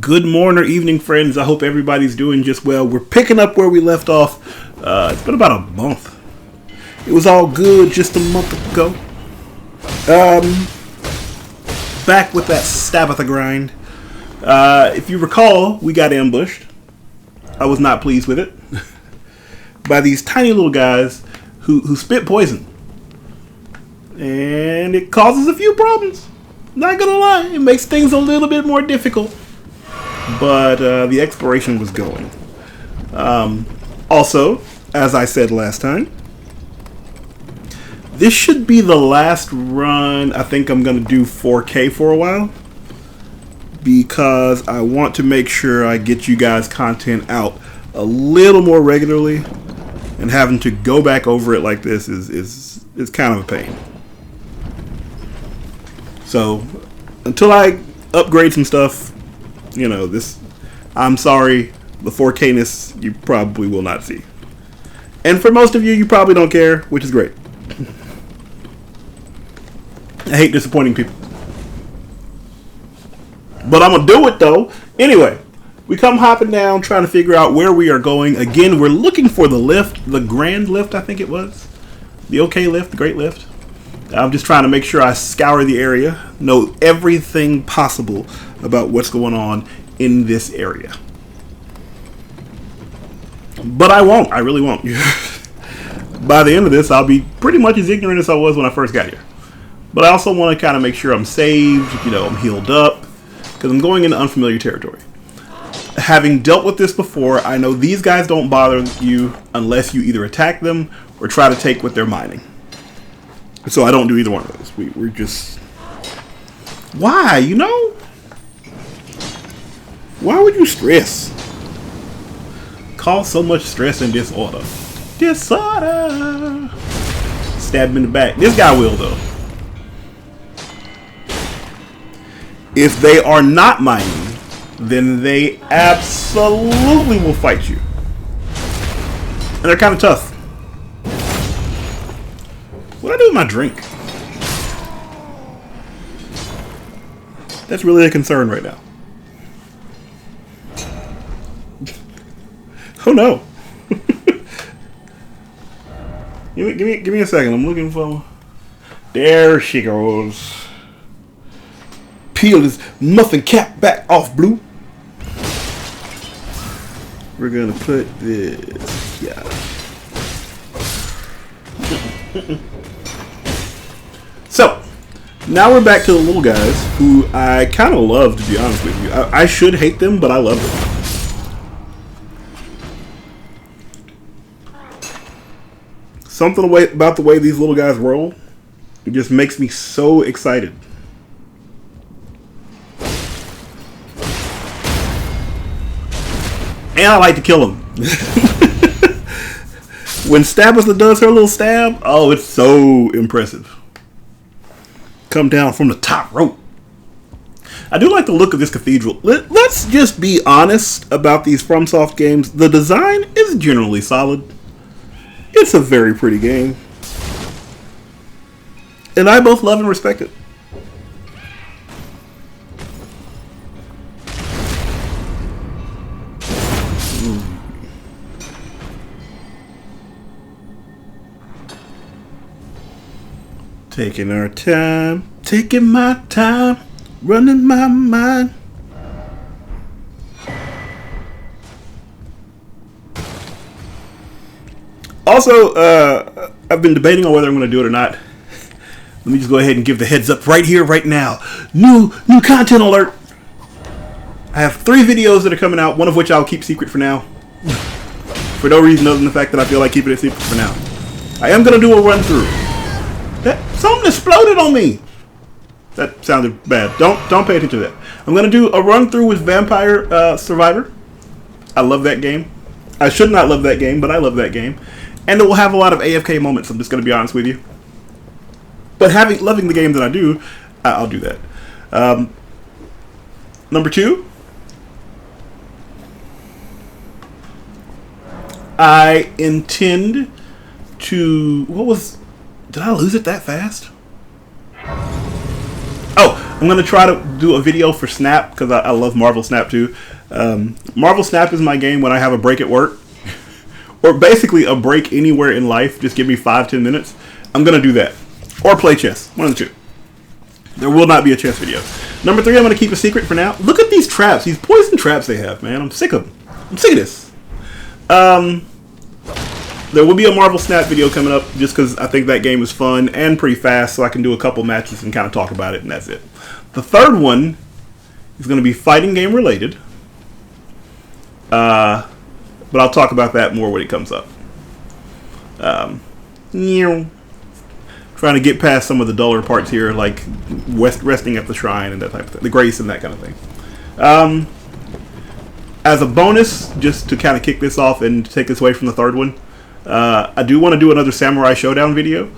Good morning or evening, friends. I hope everybody's doing just well. We're picking up where we left off. It's been about a month. It was all good just a month ago. Back with that Stabitha grind. If you recall, we got ambushed. I was not pleased with it. By these tiny little guys who spit poison. And it causes a few problems. Not gonna lie, it makes things a little bit more difficult. But the exploration was going. Also, as I said last time, this should be the last run I think I'm going to do 4K for a while. Because I want to make sure I get you guys content out a little more regularly. And having to go back over it like this is kind of a pain. So, until I upgrade some stuff, you know, I'm sorry, the 4K-ness you probably will not see. And for most of you, you probably don't care, which is great. I hate disappointing people. But I'm going to do it, though. Anyway, we come hopping down, trying to figure out where we are going. Again, we're looking for the lift, the grand lift, I think it was. The okay lift, the great lift. I'm just trying to make sure I scour the area, know everything possible about what's going on in this area. But I won't. I really won't. By the end of this, I'll be pretty much as ignorant as I was when I first got here. But I also want to kind of make sure I'm saved, you know, I'm healed up, because I'm going into unfamiliar territory. Having dealt with this before, I know these guys don't bother you unless you either attack them or try to take what they're mining. So I don't do either one of those. We're just... Why? You know? Why would you stress? Cause so much stress and disorder. Disorder! Stab him in the back. This guy will, though. If they are not mining, then they absolutely will fight you. And they're kind of tough. What do I do with my drink? That's really a concern right now. Oh no! give me a second. I'm looking for. There she goes. Peel his muffin cap back off, Blue. We're gonna put this. Yeah. So, now we're back to the little guys, who I kind of love, to be honest with you. I should hate them, but I love them. Something about the way these little guys roll, it just makes me so excited. And I like to kill them. When Stabitha does her little stab, oh, it's so impressive. Come down from the top rope. I do like the look of this cathedral. Let's just be honest about these FromSoft games. The design is generally solid. It's a very pretty game. And I both love and respect it. Taking our time, taking my time, running my mind. Also, I've been debating on whether I'm going to do it or not. Let me just go ahead and give the heads up right here, right now. New content alert. I have 3 videos that are coming out, one of which I'll keep secret for now. For no reason other than the fact that I feel like keeping it secret for now. I am going to do a run through. Something exploded on me. That sounded bad. Don't pay attention to that. I'm going to do a run through with Vampire Survivor. I love that game. I should not love that game, but I love that game. And it will have a lot of AFK moments, I'm just going to be honest with you. But loving the game that I do, I'll do that. Number 2. I intend to... Did I lose it that fast? Oh, I'm going to try to do a video for Snap, because I love Marvel Snap too. Marvel Snap is my game when I have a break at work. Or basically a break anywhere in life. Just give me 5-10 minutes. I'm going to do that. Or play chess. One of the two. There will not be a chess video. Number 3, I'm going to keep a secret for now. Look at these traps. These poison traps they have, man. I'm sick of them. I'm sick of this. There will be a Marvel Snap video coming up just because I think that game is fun and pretty fast, so I can do a couple matches and kind of talk about it, and that's it. The third one is going to be fighting game related. But I'll talk about that more when it comes up. Trying to get past some of the duller parts here, like resting at the shrine and that type of thing, the grace and that kind of thing. As a bonus, just to kind of kick this off and take this away from the third one, I do want to do another Samurai Showdown video.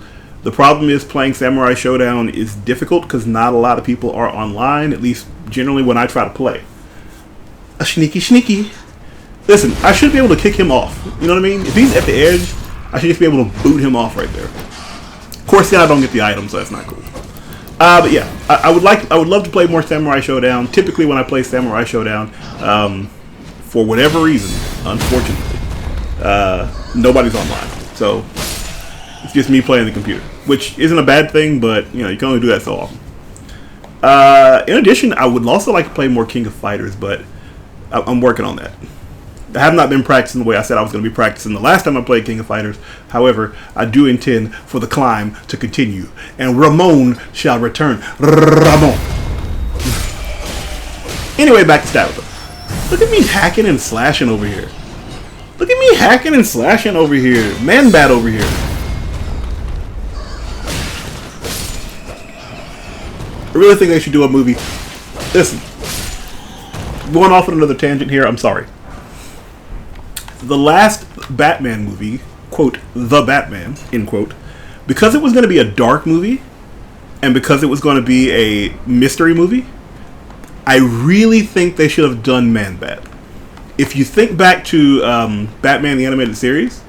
The problem is playing Samurai Showdown is difficult because not a lot of people are online, at least generally when I try to play. A sneaky. Listen, I should be able to kick him off. You know what I mean? If he's at the edge, I should just be able to boot him off right there. Of course, then I don't get the items, so that's not cool. But yeah, I would love to play more Samurai Showdown. Typically, when I play Samurai Showdown, for whatever reason, unfortunately, nobody's online. So it's just me playing the computer, which isn't a bad thing, but you know, you can only do that so often. In addition, I would also like to play more King of Fighters, but I'm working on that. I have not been practicing the way I said I was going to be practicing the last time I played King of Fighters. However, I do intend for the climb to continue, and Ramon shall return. Ramon. Anyway, back to Stabitha. Look at me hacking and slashing over here. Look at me hacking and slashing over here. Man bad over here. I really think they should do a movie. Listen. Going off on another tangent here, I'm sorry. The last Batman movie, quote, The Batman, end quote, because it was going to be a dark movie, and because it was going to be a mystery movie, I really think they should have done Man-Bat. If you think back to Batman the Animated Series,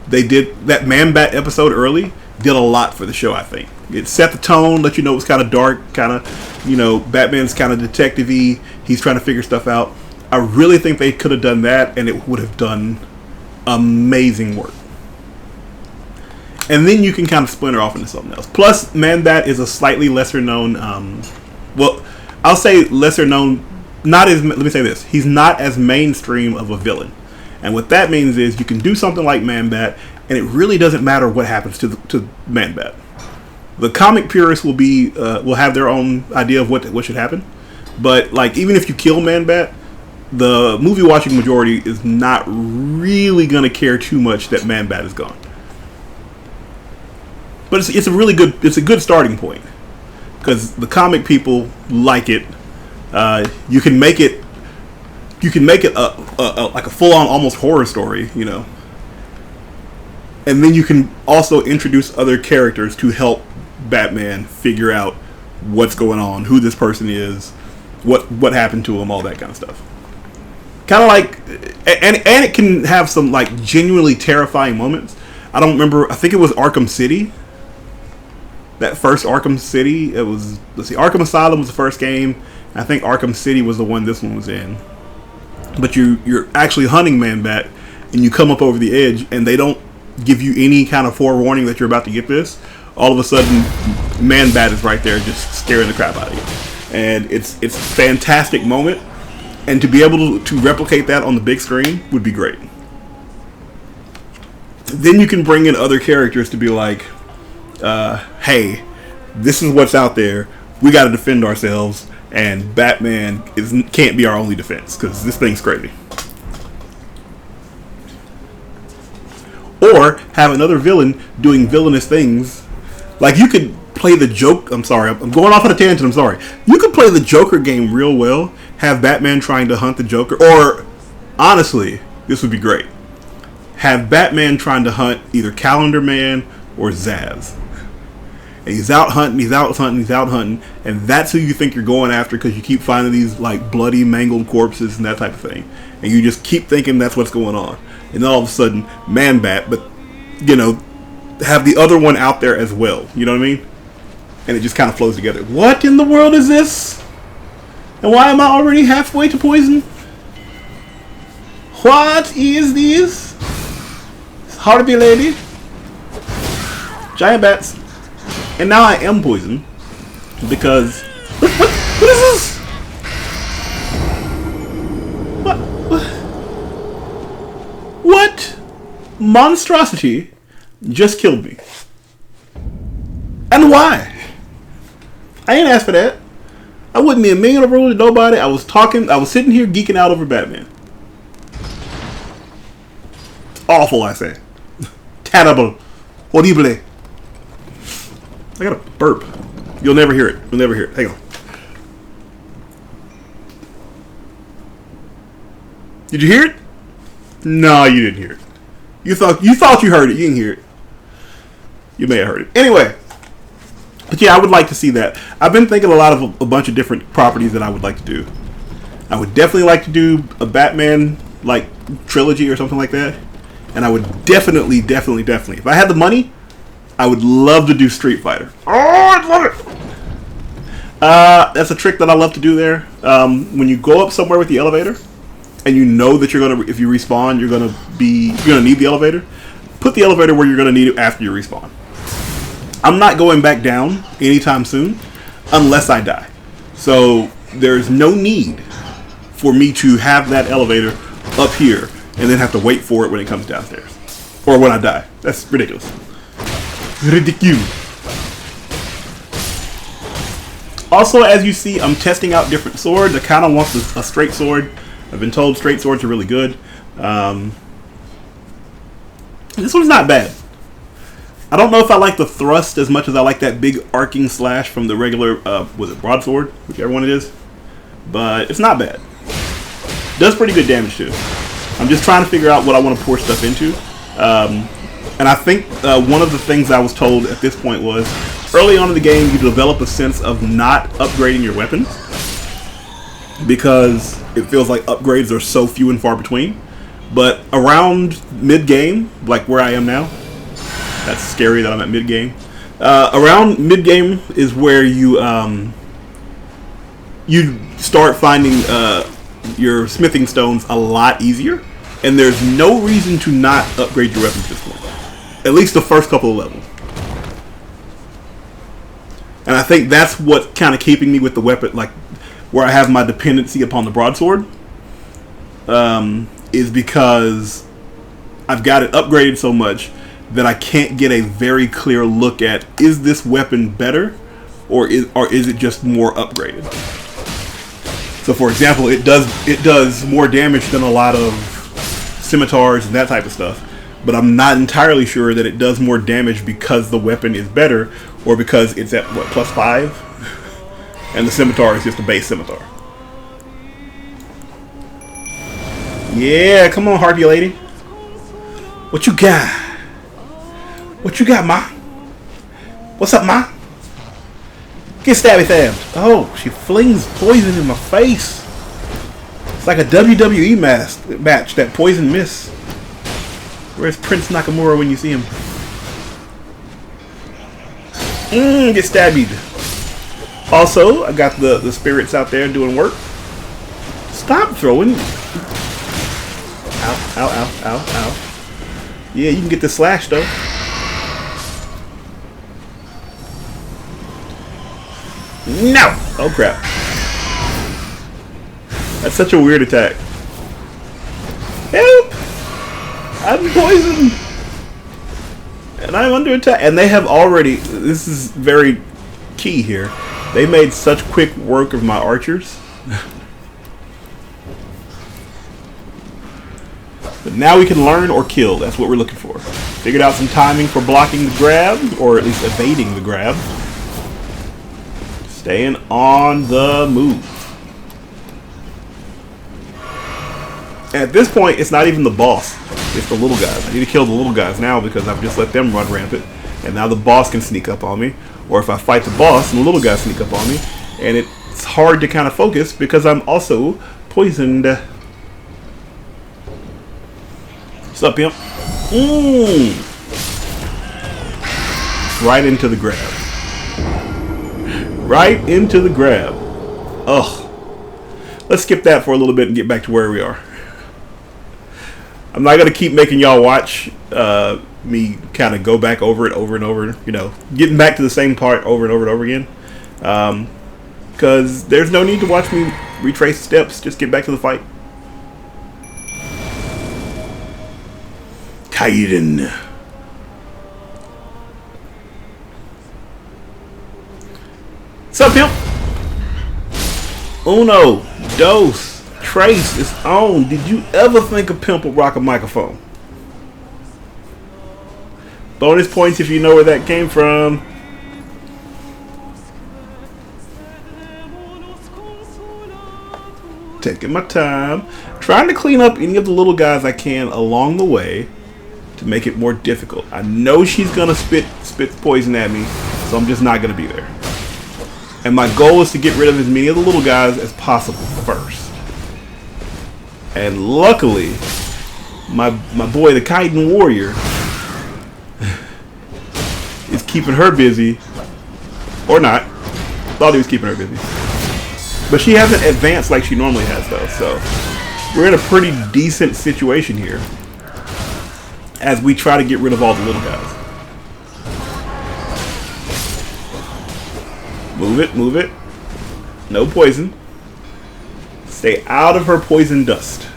they did that Man-Bat episode early, did a lot for the show, I think. It set the tone, let you know it was kind of dark, kind of, you know, Batman's kind of detective-y, he's trying to figure stuff out. I really think they could have done that, and it would have done amazing work. And then you can kind of splinter off into something else. Plus, Man-Bat is a slightly lesser known, well, I'll say lesser known, not as, let me say this, he's not as mainstream of a villain. And what that means is you can do something like Man-Bat, and it really doesn't matter what happens to Man-Bat. The comic purists will have their own idea of what should happen. But, like, even if you kill Man-Bat, the movie watching majority is not really going to care too much that Man-Bat is gone. But it's a good starting point, because the comic people like it. You can make it like a full-on almost horror story, you know. And then you can also introduce other characters to help Batman figure out what's going on, who this person is, what happened to him, all that kind of stuff. Kind of like, and it can have some like genuinely terrifying moments. I don't remember. I think it was Arkham City. That first Arkham City. It was, let's see, Arkham Asylum was the first game. I think Arkham City was the one this one was in. But you're actually hunting Man-Bat, and you come up over the edge, and they don't give you any kind of forewarning that you're about to get this. All of a sudden, Man-Bat is right there, just scaring the crap out of you. And it's a fantastic moment. And to be able to replicate that on the big screen would be great. Then you can bring in other characters to be like, hey, this is what's out there. We got to defend ourselves. And Batman can't be our only defense, because this thing's crazy. Or have another villain doing villainous things. Like, you could play the Joker. I'm sorry, I'm going off on a tangent. I'm sorry. You could play the Joker game real well. Have Batman trying to hunt the Joker. Or, honestly, this would be great. Have Batman trying to hunt either Calendar Man or Zaz. And he's out hunting, and that's who you think you're going after, because you keep finding these like bloody, mangled corpses and that type of thing. And you just keep thinking that's what's going on. And then all of a sudden, Man-Bat, but, you know, have the other one out there as well. You know what I mean? And it just kind of flows together. What in the world is this? And why am I already halfway to poison? What is this? It's hard to be a lady. Giant bats. And now I am poisoned. Because... What is this? What monstrosity just killed me? And why? I ain't asked for that. I wouldn't be a million of rules to nobody. I was sitting here geeking out over Batman. It's awful, I say. Terrible. Horrible. I got a burp. You'll never hear it. You'll never hear it. Hang on. Did you hear it? No, you didn't hear it. You thought you heard it. You didn't hear it. You may have heard it. Anyway. But yeah, I would like to see that. I've been thinking a lot of a bunch of different properties that I would like to do. I would definitely like to do a Batman like trilogy or something like that. And I would definitely, if I had the money, I would love to do Street Fighter. Oh, I'd love it. That's a trick that I love to do there. When you go up somewhere with the elevator, and you know that you're gonna, if you respawn, you're gonna need the elevator. Put the elevator where you're gonna need it after you respawn. I'm not going back down anytime soon, unless I die. So there's no need for me to have that elevator up here and then have to wait for it when it comes downstairs, or when I die. That's ridiculous. Ridiculous. Also, as you see, I'm testing out different swords. I kind of want a straight sword. I've been told straight swords are really good. This one's not bad. I don't know if I like the thrust as much as I like that big arcing slash from the regular, was it broadsword? Whichever one it is. But it's not bad. Does pretty good damage too. I'm just trying to figure out what I want to pour stuff into. And I think one of the things I was told at this point was, early on in the game, you develop a sense of not upgrading your weapons, because it feels like upgrades are so few and far between. But around mid-game, like where I am now, that's scary that I'm at mid-game. Around mid-game is where you start finding your smithing stones a lot easier, and there's no reason to not upgrade your weapons at this point. At least the first couple of levels. And I think that's what's kind of keeping me with the weapon, like where I have my dependency upon the broadsword, is because I've got it upgraded so much that I can't get a very clear look at, is this weapon better, or is it just more upgraded? So for example, it does more damage than a lot of scimitars and that type of stuff, but I'm not entirely sure that it does more damage because the weapon is better, or because it's at what, +5, and the scimitar is just a base scimitar. Yeah, come on, harpy lady. What you got? What you got, ma? What's up, ma? Get Stabitha. Oh, she flings poison in my face. It's like a WWE match, that poison miss. Where's Prince Nakamura when you see him? Get stabbed. Also, I got the spirits out there doing work. Stop throwing. Ow, ow, ow, ow, ow. Yeah, you can get the slash though. No! Oh crap. That's such a weird attack. Help! I'm poisoned! And I'm under attack. And they have already, this is very key here, they made such quick work of my archers. But now we can learn or kill. That's what we're looking for. Figured out some timing for blocking the grab, or at least evading the grab. Staying on the move. And at this point, it's not even the boss. It's the little guys. I need to kill the little guys now because I've just let them run rampant. And now the boss can sneak up on me. Or if I fight the boss and the little guys sneak up on me. And it's hard to kind of focus because I'm also poisoned. What's up, pimp? Right into the grab. Right into the grab. Ugh. Let's skip that for a little bit and get back to where we are. I'm not going to keep making y'all watch me kind of go back over it over and over. You know, getting back to the same part over and over and over again. Because there's no need to watch me retrace the steps. Just get back to the fight. Kaiden. What's up, pimp? Uno, dos, trace is on. Did you ever think a pimp would rock a microphone? Bonus points if you know where that came from. Taking my time. Trying to clean up any of the little guys I can along the way to make it more difficult. I know she's going to spit poison at me, so I'm just not going to be there. And my goal is to get rid of as many of the little guys as possible first. And luckily, my boy, the Kaiden Warrior, is keeping her busy. Or not. Thought he was keeping her busy. But she hasn't advanced like she normally has, though. So we're in a pretty decent situation here as we try to get rid of all the little guys. Move it, move it. No poison. Stay out of her poison dust.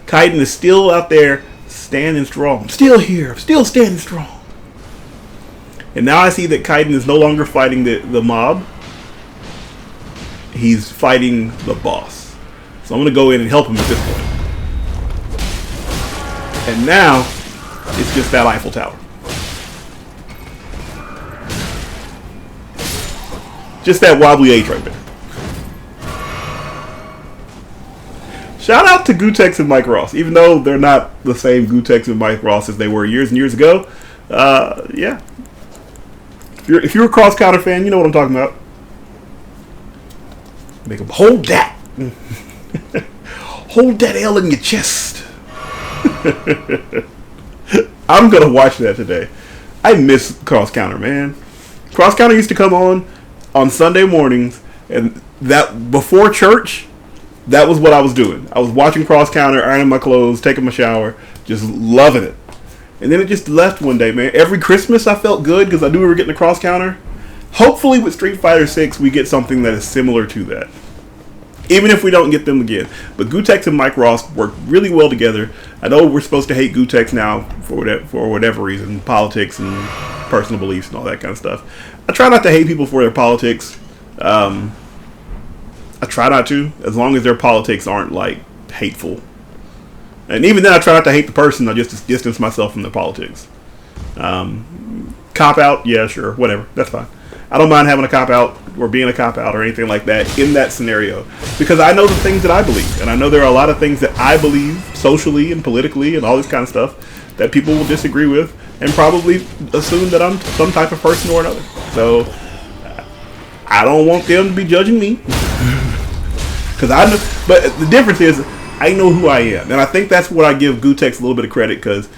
Kaiden is still out there standing strong. I'm still here. I'm still standing strong. And now I see that Kaiden is no longer fighting the mob. He's fighting the boss. So I'm going to go in and help him at this point. And now, it's just that Eiffel Tower. Just that wobbly H right there. Shout out to Gootecks and Mike Ross. Even though they're not the same Gootecks and Mike Ross as they were years and years ago. Yeah. If you're a Cross Counter fan, you know what I'm talking about. Make them hold that. Hold that L in your chest. I'm going to watch that today. I miss Cross Counter, man. Cross Counter used to come on Sunday mornings, and that before church, that was what I was doing. I was watching Cross Counter, ironing my clothes, taking my shower, just loving it. And then it just left one day, man. Every Christmas I felt good because I knew we were getting a Cross Counter. Hopefully with Street Fighter 6 we get something that is similar to that. Even if we don't get them again. But Gootecks and Mike Ross work really well together. I know we're supposed to hate Gootecks now for whatever reason. Politics and personal beliefs and all that kind of stuff. I try not to hate people for their politics. I try not to, as long as their politics aren't like hateful. And even then I try not to hate the person. I just distance myself from their politics. Cop out, yeah, sure, whatever, that's fine. I don't mind having a cop out or being a cop out or anything like that in that scenario, because I know the things that I believe, and I know there are a lot of things that I believe socially and politically and all this kind of stuff that people will disagree with and probably assume that I'm some type of person or another. So I don't want them to be judging me, because I know. But the difference is I know who I am, and I think that's what I give Gootecks a little bit of credit, because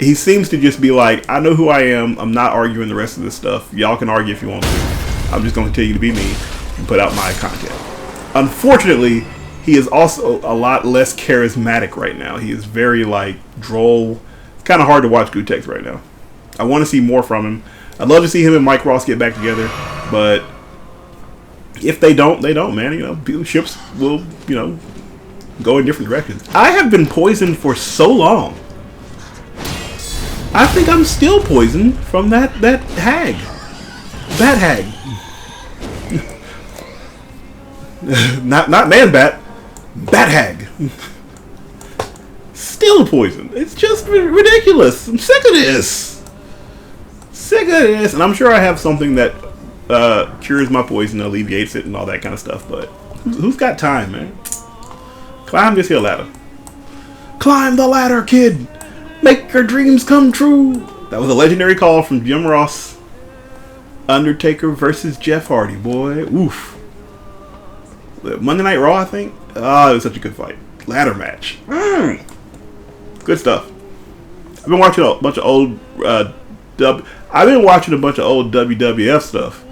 he seems to just be like, I know who I am. I'm not arguing the rest of this stuff. Y'all can argue if you want to. I'm just going to continue to be me and put out my content. Unfortunately, he is also a lot less charismatic right now. He is very, like, droll. It's kind of hard to watch Gootecks right now. I want to see more from him. I'd love to see him and Mike Ross get back together, but if they don't, they don't, man. You know, ships will, you know, go in different directions. I have been poisoned for so long. I think I'm still poisoned from that hag. Bat hag. not man bat. Bat hag. Still poisoned. It's just ridiculous. I'm sick of this. Sick of this. And I'm sure I have something that cures my poison, alleviates it, and all that kind of stuff. But who's got time, man? Climb this hill ladder. Climb the ladder, kid. Make your dreams come true. That was a legendary call from Jim Ross. Undertaker versus Jeff Hardy, boy. Oof. Monday Night Raw, I think. Oh, it was such a good fight. Ladder match. Good stuff. I've been watching a bunch of old WWF stuff.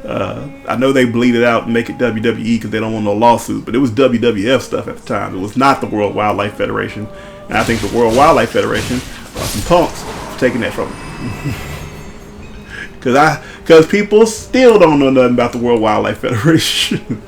I know they bleed it out and make it WWE because they don't want no lawsuit, but it was WWF stuff at the time. It was not the World Wildlife Federation, and I think the World Wildlife Federation are some punks for taking that from them. Because people still don't know nothing about the World Wildlife Federation.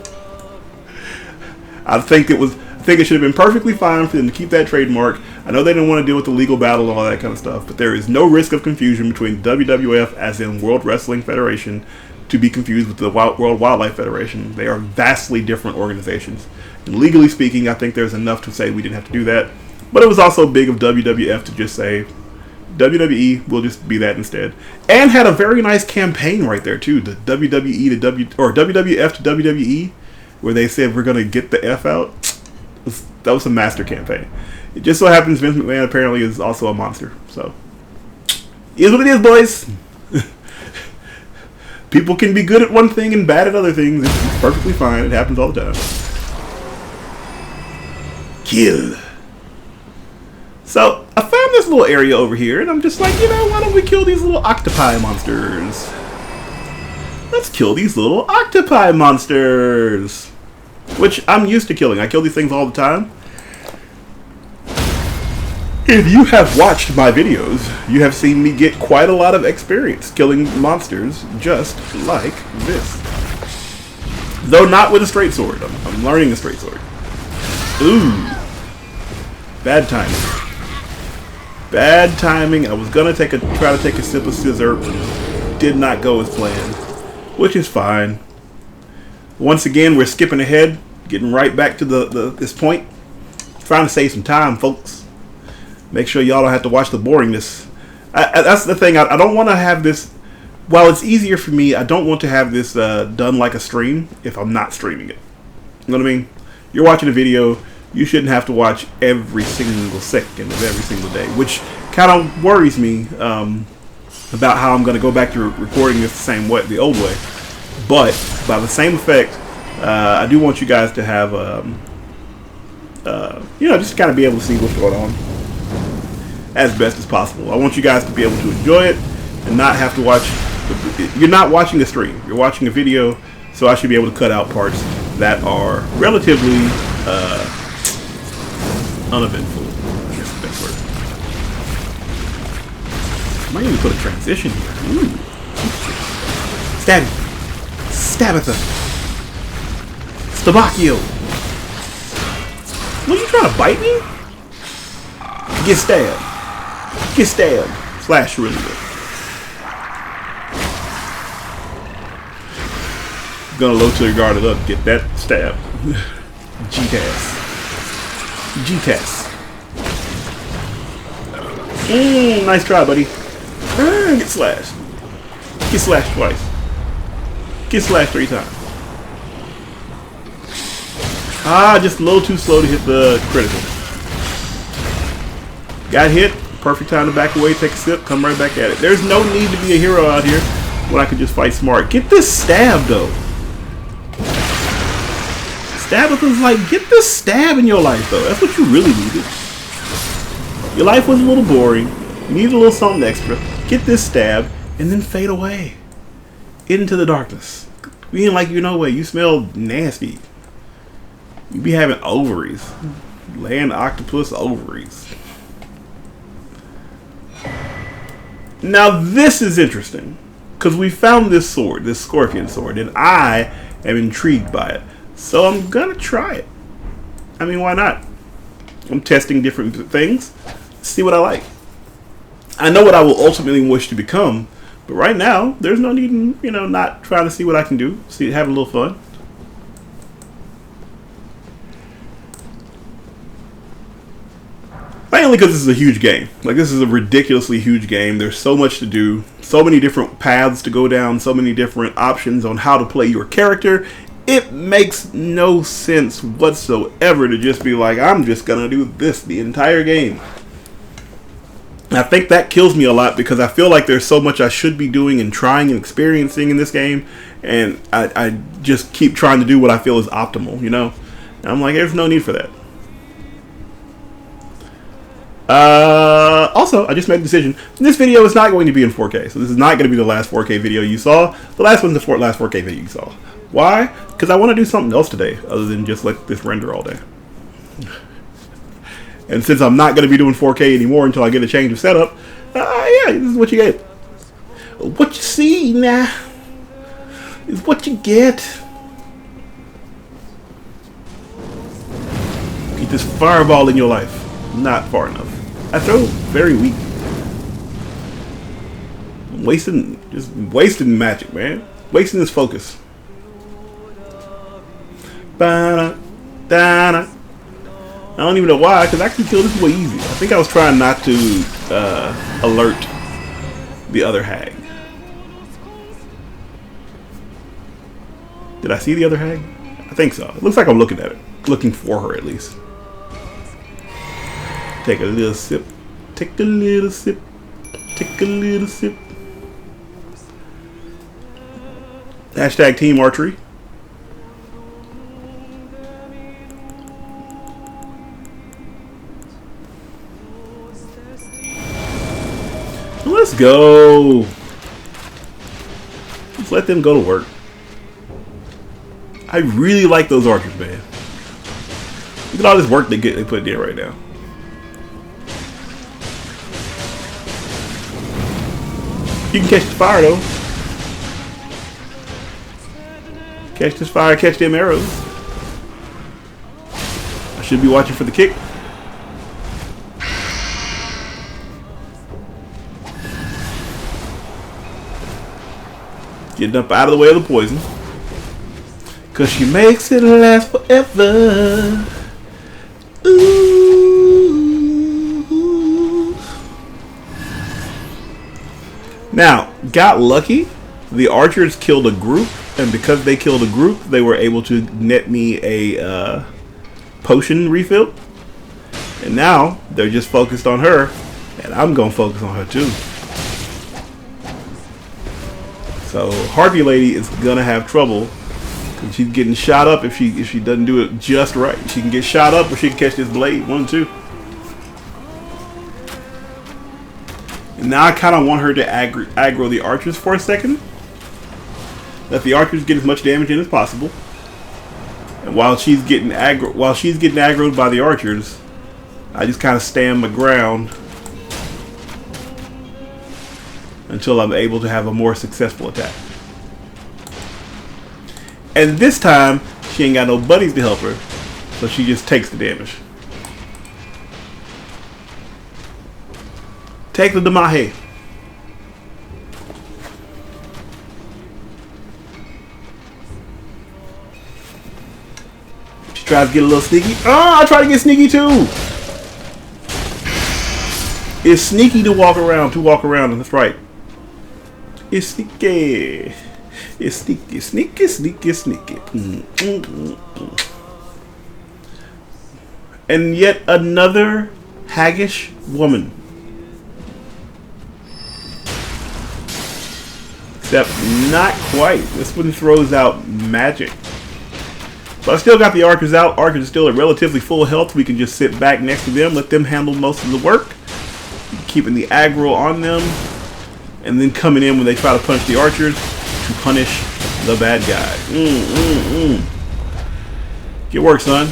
I think it should have been perfectly fine for them to keep that trademark. I know they didn't want to deal with the legal battle and all that kind of stuff, but there is no risk of confusion between WWF, as in World Wrestling Federation, to be confused with the World Wildlife Federation. They are vastly different organizations. And legally speaking, I think there's enough to say we didn't have to do that. But it was also big of WWF to just say, WWE will just be that instead. And had a very nice campaign right there too. The WWE to WWF to WWE, where they said we're gonna get the F out. That was a master campaign. It just so happens Vince McMahon apparently is also a monster. So, it is what it is, boys. People can be good at one thing and bad at other things. It's perfectly fine. It happens all the time. Kill. So, I found this little area over here, and I'm just like, why don't we kill these little octopi monsters? Let's kill these little octopi monsters. Which I'm used to killing. I kill these things all the time. If you have watched my videos, you have seen me get quite a lot of experience killing monsters just like this. Though not with a straight sword. I'm learning a straight sword. Ooh. Bad timing. Bad timing. I was gonna try to take a sip of scissor. Did not go as planned. Which is fine. Once again, we're skipping ahead. Getting right back to this point. Trying to save some time, folks. Make sure y'all don't have to watch the boringness. That's the thing. I don't want to have this. While it's easier for me, I don't want to have this done like a stream if I'm not streaming it. You know what I mean? You're watching a video. You shouldn't have to watch every single second of every single day, which kind of worries me about how I'm going to go back to recording this the same way, the old way. But by the same effect, I do want you guys to have, just kind of be able to see what's going on as best as possible. I want you guys to be able to enjoy it and not have to watch. You're not watching the stream. You're watching a video, so I should be able to cut out parts that are relatively uneventful. I guess the best word. I might even put a transition here. Ooh. Stabitha. Stabacchio. What, you trying to bite me? Get stabbed. Get stabbed. Slash really good. Gonna low tier guard it up. Get that stab. G-Tass. G-Tass. Nice try, buddy. Get slashed. Get slashed twice. Get slashed 3 times. Just a little too slow to hit the critical. Got hit. Perfect time to back away, take a sip, come right back at it. There's no need to be a hero out here when I could just fight smart. Get this stab, though. Stabitha's like, get this stab in your life, though. That's what you really needed. Your life was a little boring. You needed a little something extra. Get this stab, and then fade away into the darkness. Being like, you smell nasty. You be having ovaries. Land octopus ovaries. Now this is interesting, because we found this sword, this scorpion sword, and I am intrigued by it. So I'm gonna try it. I mean, why not? I'm testing different things, see what I like. I know what I will ultimately wish to become, but right now, there's no need in, not trying to see what I can do. Have a little fun. Mainly because this is a huge game. Like, this is a ridiculously huge game. There's so much to do, so many different paths to go down, so many different options on how to play your character. It makes no sense whatsoever to just be like, I'm just gonna do this the entire game. I think that kills me a lot because I feel like there's so much I should be doing and trying and experiencing in this game, and I just keep trying to do what I feel is optimal, And I'm like, there's no need for that. Also, I just made a decision. This video is not going to be in 4K, so this is not going to be the last 4K video you saw. The last one's the last 4K video you saw. Why? Because I want to do something else today, other than just let this render all day. And since I'm not going to be doing 4K anymore until I get a change of setup, yeah, this is what you get. What you see now is what you get. Get this fireball in your life. Not far enough. I throw very weak. I'm wasting magic, man. Wasting this focus. I don't even know why, because I can kill this way easy. I think I was trying not to alert the other hag. Did I see the other hag? I think so. It looks like I'm looking at it. Looking for her, at least. Take a little sip. Take a little sip. Take a little sip. Hashtag Team Archery. Let's go. Just let them go to work. I really like those archers, man. Look at all this work they put in right now. You can catch the fire though. Catch this fire, catch them arrows. I should be watching for the kick. Getting up out of the way of the poison. Cause she makes it last forever. Ooh. Now, got lucky. The archers killed a group, and because they killed a group, they were able to net me a potion refill. And now they're just focused on her, and I'm gonna focus on her too. So Harvey Lady is gonna have trouble. She's getting shot up if she doesn't do it just right. She can get shot up, or she can catch this blade. 1 or 2. And now I kind of want her to aggro the archers for a second. Let the archers get as much damage in as possible. And while she's getting aggroed by the archers, I just kind of stand my ground until I'm able to have a more successful attack. And this time, she ain't got no buddies to help her, so she just takes the damage. Take the Damahe. She tries to get a little sneaky. Oh, I try to get sneaky too. It's sneaky to walk around, and that's right. It's sneaky. It's sneaky, sneaky, sneaky, sneaky. And yet another haggish woman. Except not quite. This one throws out magic. But I still got the archers out. Archers are still at relatively full health. We can just sit back next to them, let them handle most of the work. Keeping the aggro on them. And then coming in when they try to punch the archers to punish the bad guy. Get work, son.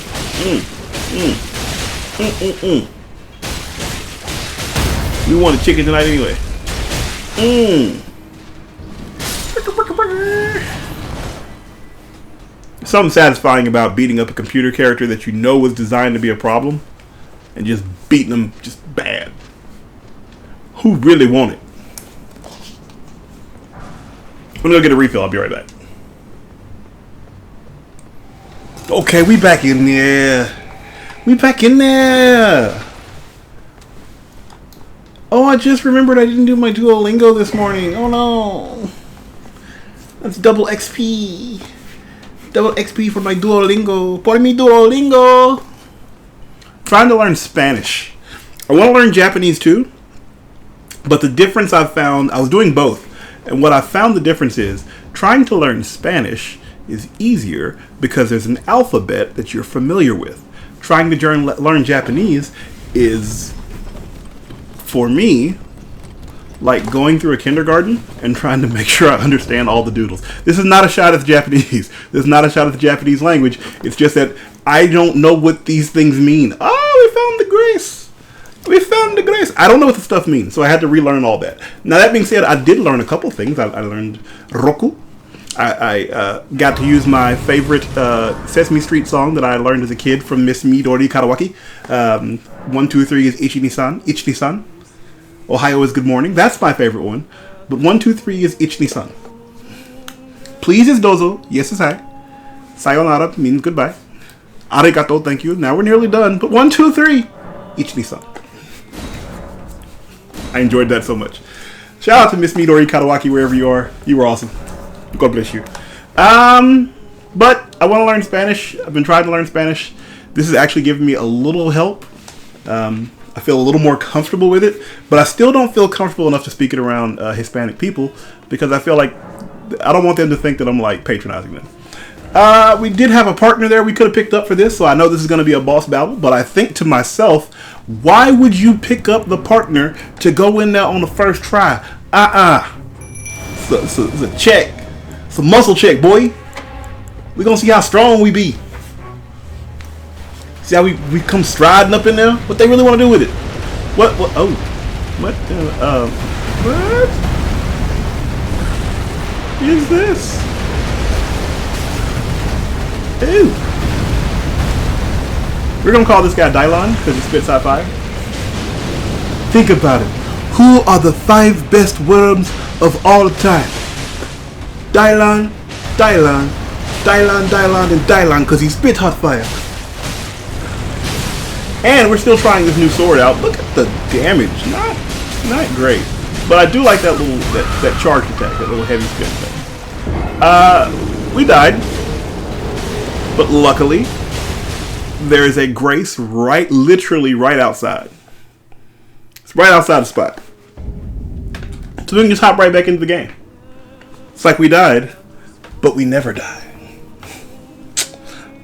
We want a chicken tonight anyway. Something satisfying about beating up a computer character that you know was designed to be a problem and just beating them just bad. Who really want it? I'm gonna go get a refill. I'll be right back. Okay, we back in there. We back in there. Oh, I just remembered I didn't do my Duolingo this morning. Oh no. That's double XP. Double XP for my Duolingo. Por mi Duolingo. Trying to learn Spanish. I want to learn Japanese too. But the difference I've found, I was doing both. And what I found the difference is, trying to learn Spanish is easier because there's an alphabet that you're familiar with. Trying to learn Japanese is for me, like going through a kindergarten and trying to make sure I understand all the doodles. This is not a shot at the Japanese. This is not a shot at the Japanese language. It's just that I don't know what these things mean. Oh, we found the grace. We found the grace. I don't know what the stuff means, so I had to relearn all that. Now, that being said, I did learn a couple things. I learned Roku. I got to use my favorite Sesame Street song that I learned as a kid from Miss Midori Karawaki. 1, 2, 3 is Ichi-ni-san. Ichi-ni-san. Ohio is good morning. That's my favorite one. But 1, 2, 3 is Ichi-ni-san. Please is dozo. Yes is hi. Sayonara means goodbye. Arigato, thank you. Now we're nearly done. But 1, 2, 3, Ichi-ni-san. I enjoyed that so much. Shout out to Miss Midori Karawaki wherever you are. You were awesome. God bless you. But I want to learn Spanish. I've been trying to learn Spanish. This is actually giving me a little help. I feel a little more comfortable with it, but I still don't feel comfortable enough to speak it around Hispanic people because I feel like I don't want them to think that I'm like patronizing them. We did have a partner there we could have picked up for this, so I know this is going to be a boss battle, but I think to myself, why would you pick up the partner to go in there on the first try? It's a check. It's a muscle check, boy. We're going to see how strong we be. See how we come striding up in there? What they really want to do with it? What? Oh. What? What? Is this? Ew. We're going to call this guy Dylon because he spits hot fire. Think about it. Who are the 5 best Wyrms of all time? Dylon, Dylon, Dylon, Dylon, and Dylon because he spit hot fire. And we're still trying this new sword out. Look at the damage. Not great. But I do like that little that charge attack, that little heavy spin thing. We died. But luckily, there is a grace literally right outside. It's right outside the spot. So we can just hop right back into the game. It's like we died, but we never died.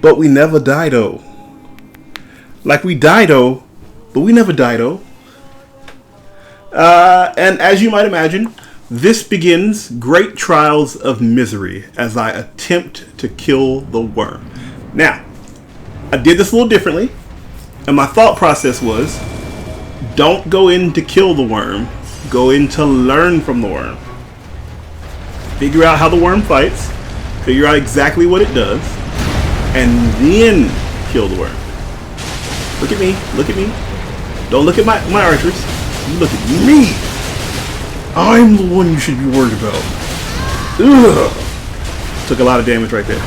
But we never died, though. Like we died, though, but we never died, though. And as you might imagine, this begins great trials of misery as I attempt to kill the worm. Now, I did this a little differently, and my thought process was, don't go in to kill the worm, go in to learn from the worm. Figure out how the worm fights, figure out exactly what it does, and then kill the worm. Look at me, look at me. Don't look at my archers. You look at me. I'm the one you should be worried about. Ugh. Took a lot of damage right there.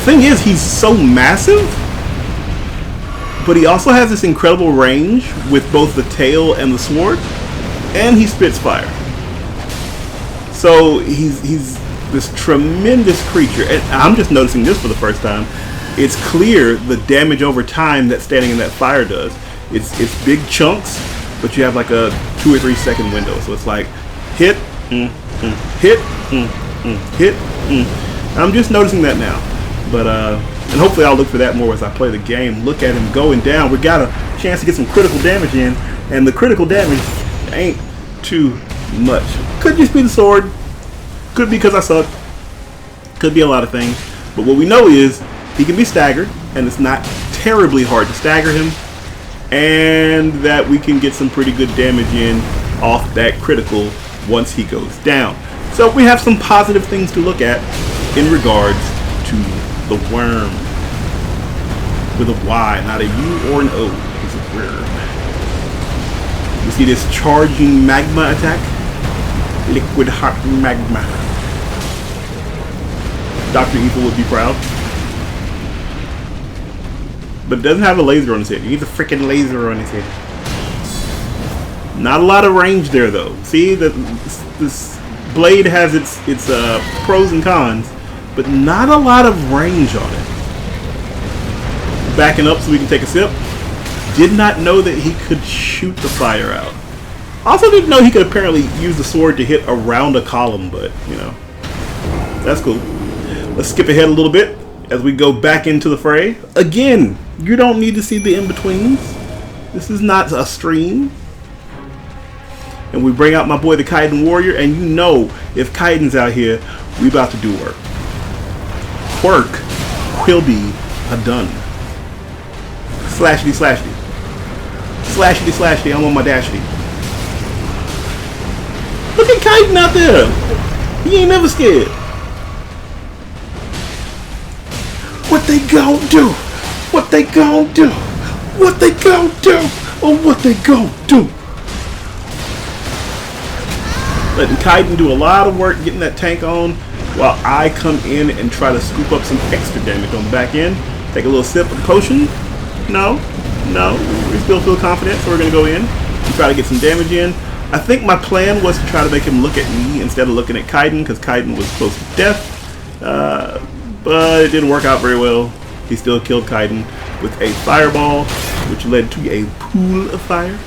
Thing is, he's so massive, but he also has this incredible range with both the tail and the sword, and he spits fire. So he's this tremendous creature, and I'm just noticing this for the first time. It's clear the damage over time that standing in that fire does. It's big chunks, but you have like a 2 or 3 second window. So it's like hit, hit, hit. I'm just noticing that now. But and hopefully I'll look for that more as I play the game. Look at him going down. We got a chance to get some critical damage in, and the critical damage ain't too much. Could just be the sword. Could be because I suck. Could be a lot of things. But what we know is he can be staggered, and it's not terribly hard to stagger him, and that we can get some pretty good damage in off that critical once he goes down. So we have some positive things to look at in regards to the worm. With a Y, not a U or an O. It's a Wyrm. You see this charging magma attack? Liquid hot magma. Dr. Evil would be proud. But it doesn't have a laser on his head. He needs a freaking laser on his head. Not a lot of range there, though. See, this blade has its pros and cons, but not a lot of range on it. Backing up so we can take a sip. Did not know that he could shoot the fire out. Also didn't know he could apparently use the sword to hit around a column, but, you know, that's cool. Let's skip ahead a little bit as we go back into the fray. Again, you don't need to see the in-betweens. This is not a stream. And we bring out my boy the Kaiden Warrior, and you know if Kaiden's out here, we about to do work. Work will be done. Slashity slashity. Slashity slashity, I'm on my dashity. Look at Kaiden out there. He ain't never scared. What they gon' do? What they gon' do? What they gon' do? Oh, what they gon' do? Letting Kaiden do a lot of work getting that tank on while I come in and try to scoop up some extra damage on the back end. Take a little sip of the potion. No, we still feel confident, so we're going to go in and try to get some damage in. I think my plan was to try to make him look at me instead of looking at Kaiden, because Kaiden was close to death. But it didn't work out very well. He still killed Kaiden with a fireball, which led to a pool of fire.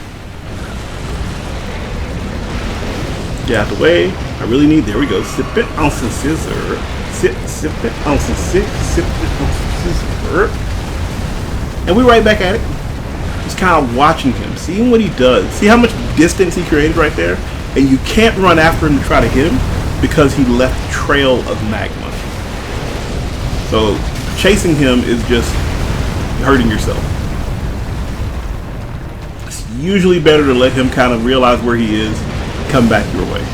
Get out the way. I really need, there we go. Sip it on some scissor. Sip it on some sip it on some scissor. And we're right back at it. Just kind of watching him, seeing what he does. See how much distance he created right there? And you can't run after him to try to hit him because he left a trail of magma. So chasing him is just hurting yourself. It's usually better to let him kind of realize where he is, come back your way.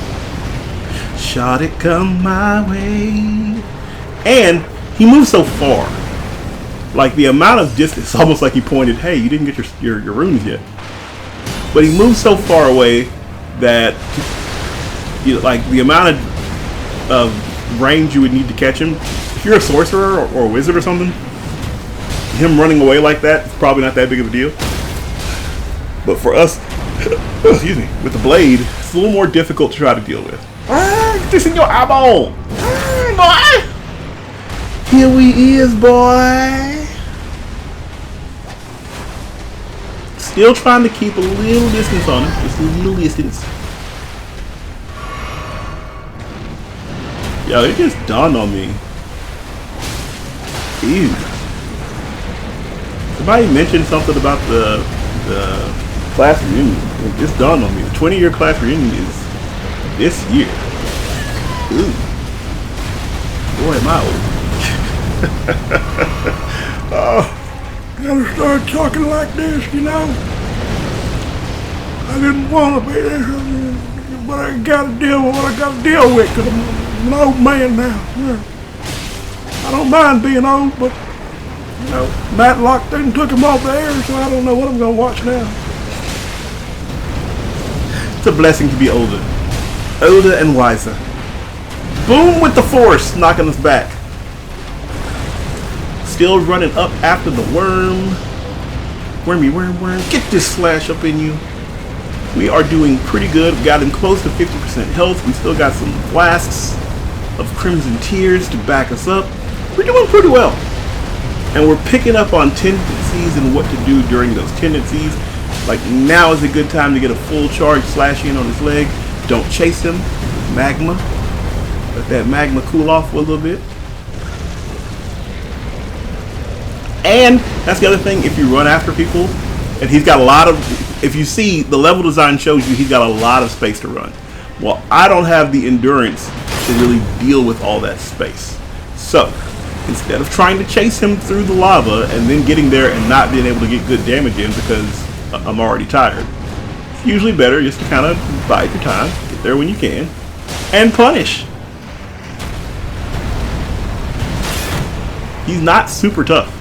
Shot it come my way. And he moves so far. Like the amount of distance, almost like he pointed, hey, you didn't get your runes yet. But he moves so far away that like the amount of range you would need to catch him. If you're a sorcerer or a wizard or something, him running away like that is probably not that big of a deal. But for us, excuse me, with the blade, it's a little more difficult to try to deal with. Get this in your eyeball, boy. Here we is, boy. Still trying to keep a little distance on him, just a little distance. Yo, it just dawned on me. Ew. Somebody mentioned something about the class reunion. It just dawned on me. The 20-year class reunion is this year. Ooh. Boy, am I old. Oh, gotta start talking like this, you know. I didn't want to be this, but I gotta deal with what I gotta deal with, because I'm an old man now. I don't mind being old, but, you know, Matt locked in and took him off the air, so I don't know what I'm gonna watch now. It's a blessing to be older. Older and wiser. Boom with the force, knocking us back. Still running up after the Wyrm. Wyrmy, worm. Get this slash up in you. We are doing pretty good. We got him close to 50% health. We still got some flasks of Crimson Tears to back us up. We're doing pretty well. And we're picking up on tendencies and what to do during those tendencies. Like now is a good time to get a full charge slash in on his leg. Don't chase him. Magma. Let that magma cool off for a little bit. And that's the other thing, if you run after people, and he's got a lot of, if you see, the level design shows you he's got a lot of space to run. Well, I don't have the endurance to really deal with all that space. So, instead of trying to chase him through the lava and then getting there and not being able to get good damage in because I'm already tired, it's usually better just to kind of bide your time, get there when you can, and punish. He's not super tough.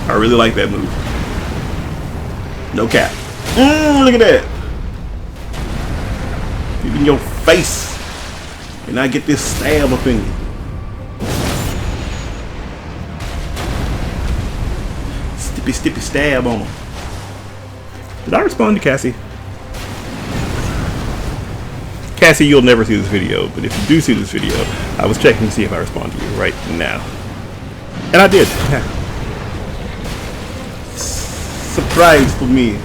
I really like that move. No cap. Look at that. Get in your face. And I get this stab up in you. Stippy stab on him. Did I respond to Cassie? Cassie, you'll never see this video, but if you do see this video, I was checking to see if I respond to you right now. And I did. Yeah. Surprise for me.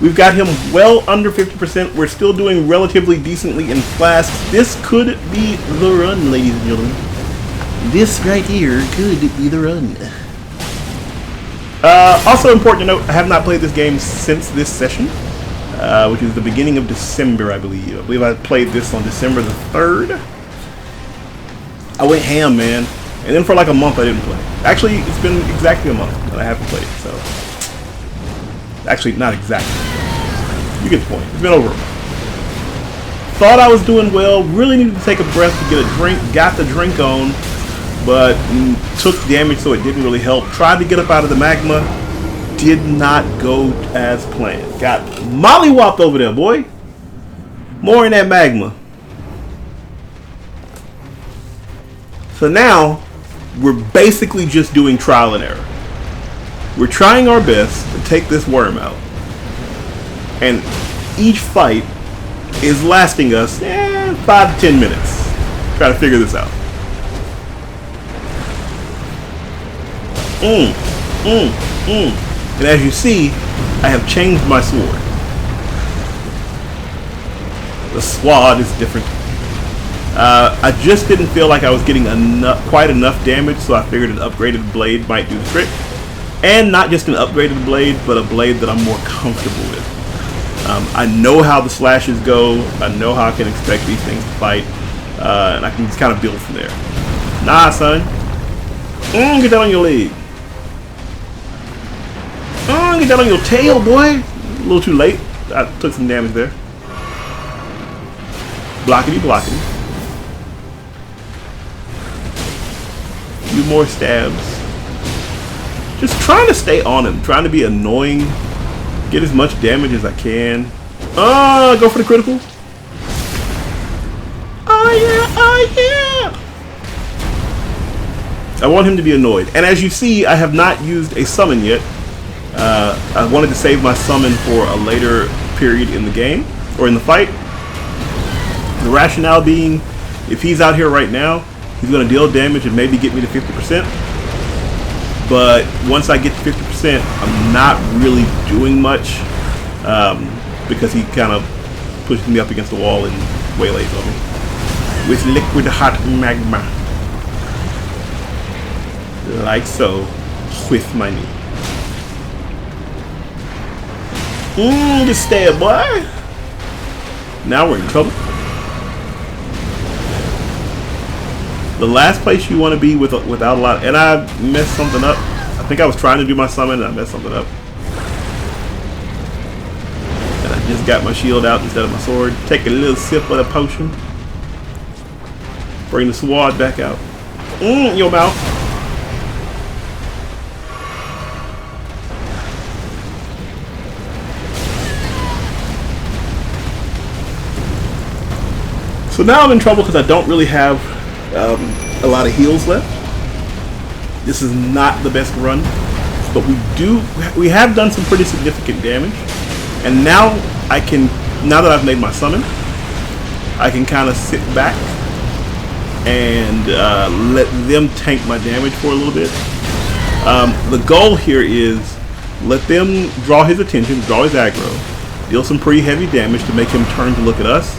We've got him well under 50%. We're still doing relatively decently in flasks. This could be the run, ladies and gentlemen. This right here could be the run. Also important to note, I have not played this game since this session, which is the beginning of December, I believe. I believe I played this on December the 3rd. I went ham, man. And then for like a month I didn't play. Actually, it's been exactly a month that I haven't played, so. Actually, not exactly. You get the point. It's been over a month. Thought I was doing well, really needed to take a breath to get a drink, got the drink on, but took damage so it didn't really help. Tried to get up out of the magma, did not go as planned. Got mollywopped over there, boy. More in that magma. So now, we're basically just doing trial and error. We're trying our best to take this Wyrm out. And each fight is lasting us 5 to 10 minutes. Try to figure this out. And as you see, I have changed my sword. The sword is different. I just didn't feel like I was getting quite enough damage, so I figured an upgraded blade might do the trick. And not just an upgraded blade, but a blade that I'm more comfortable with. I know how the slashes go. I know how I can expect these things to fight. And I can just kind of build from there. Nah, son. Get that on your leg. Get that on your tail, boy. A little too late. I took some damage there. Blockity, blockity. A few more stabs. Just trying to stay on him. Trying to be annoying. Get as much damage as I can. Go for the critical. Oh yeah. I want him to be annoyed. And as you see, I have not used a summon yet. I wanted to save my summon for a later period in the game, or in the fight. The rationale being, if he's out here right now, he's going to deal damage and maybe get me to 50%. But once I get to 50%, I'm not really doing much, because he kind of pushes me up against the wall and waylays on me with liquid hot magma, like so, with my knee. Just stab, boy. Now we're in trouble. The last place you want to be without a lot, and I messed something up. I think I was trying to do my summon and I messed something up. And I just got my shield out instead of my sword. Take a little sip of the potion. Bring the sword back out. Your mouth. So now I'm in trouble because I don't really have a lot of heals left. This is not the best run, but we have done some pretty significant damage, and now now that I've made my summon, I can kind of sit back and let them tank my damage for a little bit. The goal here is let them draw his attention, draw his aggro, deal some pretty heavy damage to make him turn to look at us,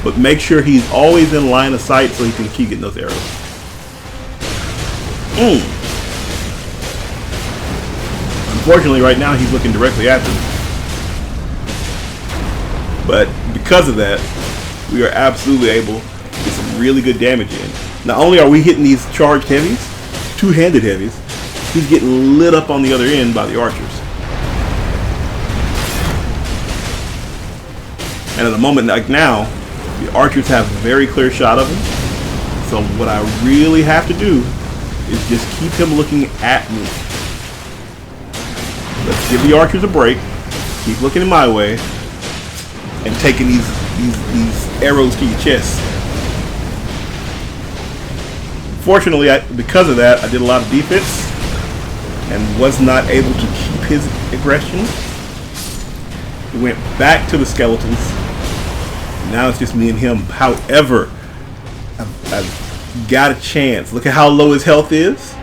but make sure he's always in line of sight so he can keep getting those arrows. Unfortunately, right now he's looking directly at them. But because of that, we are absolutely able to get some really good damage in. Not only are we hitting these charged heavies, two-handed heavies, he's getting lit up on the other end by the archers. And at the moment like now, the archers have a very clear shot of him. So what I really have to do is just keep him looking at me. Let's give the archers a break. Keep looking in my way and taking these arrows to your chest. Fortunately, because of that, I did a lot of defense and was not able to keep his aggression. He went back to the skeletons. Now it's just me and him. However, I've got a chance. Look at how low his health is.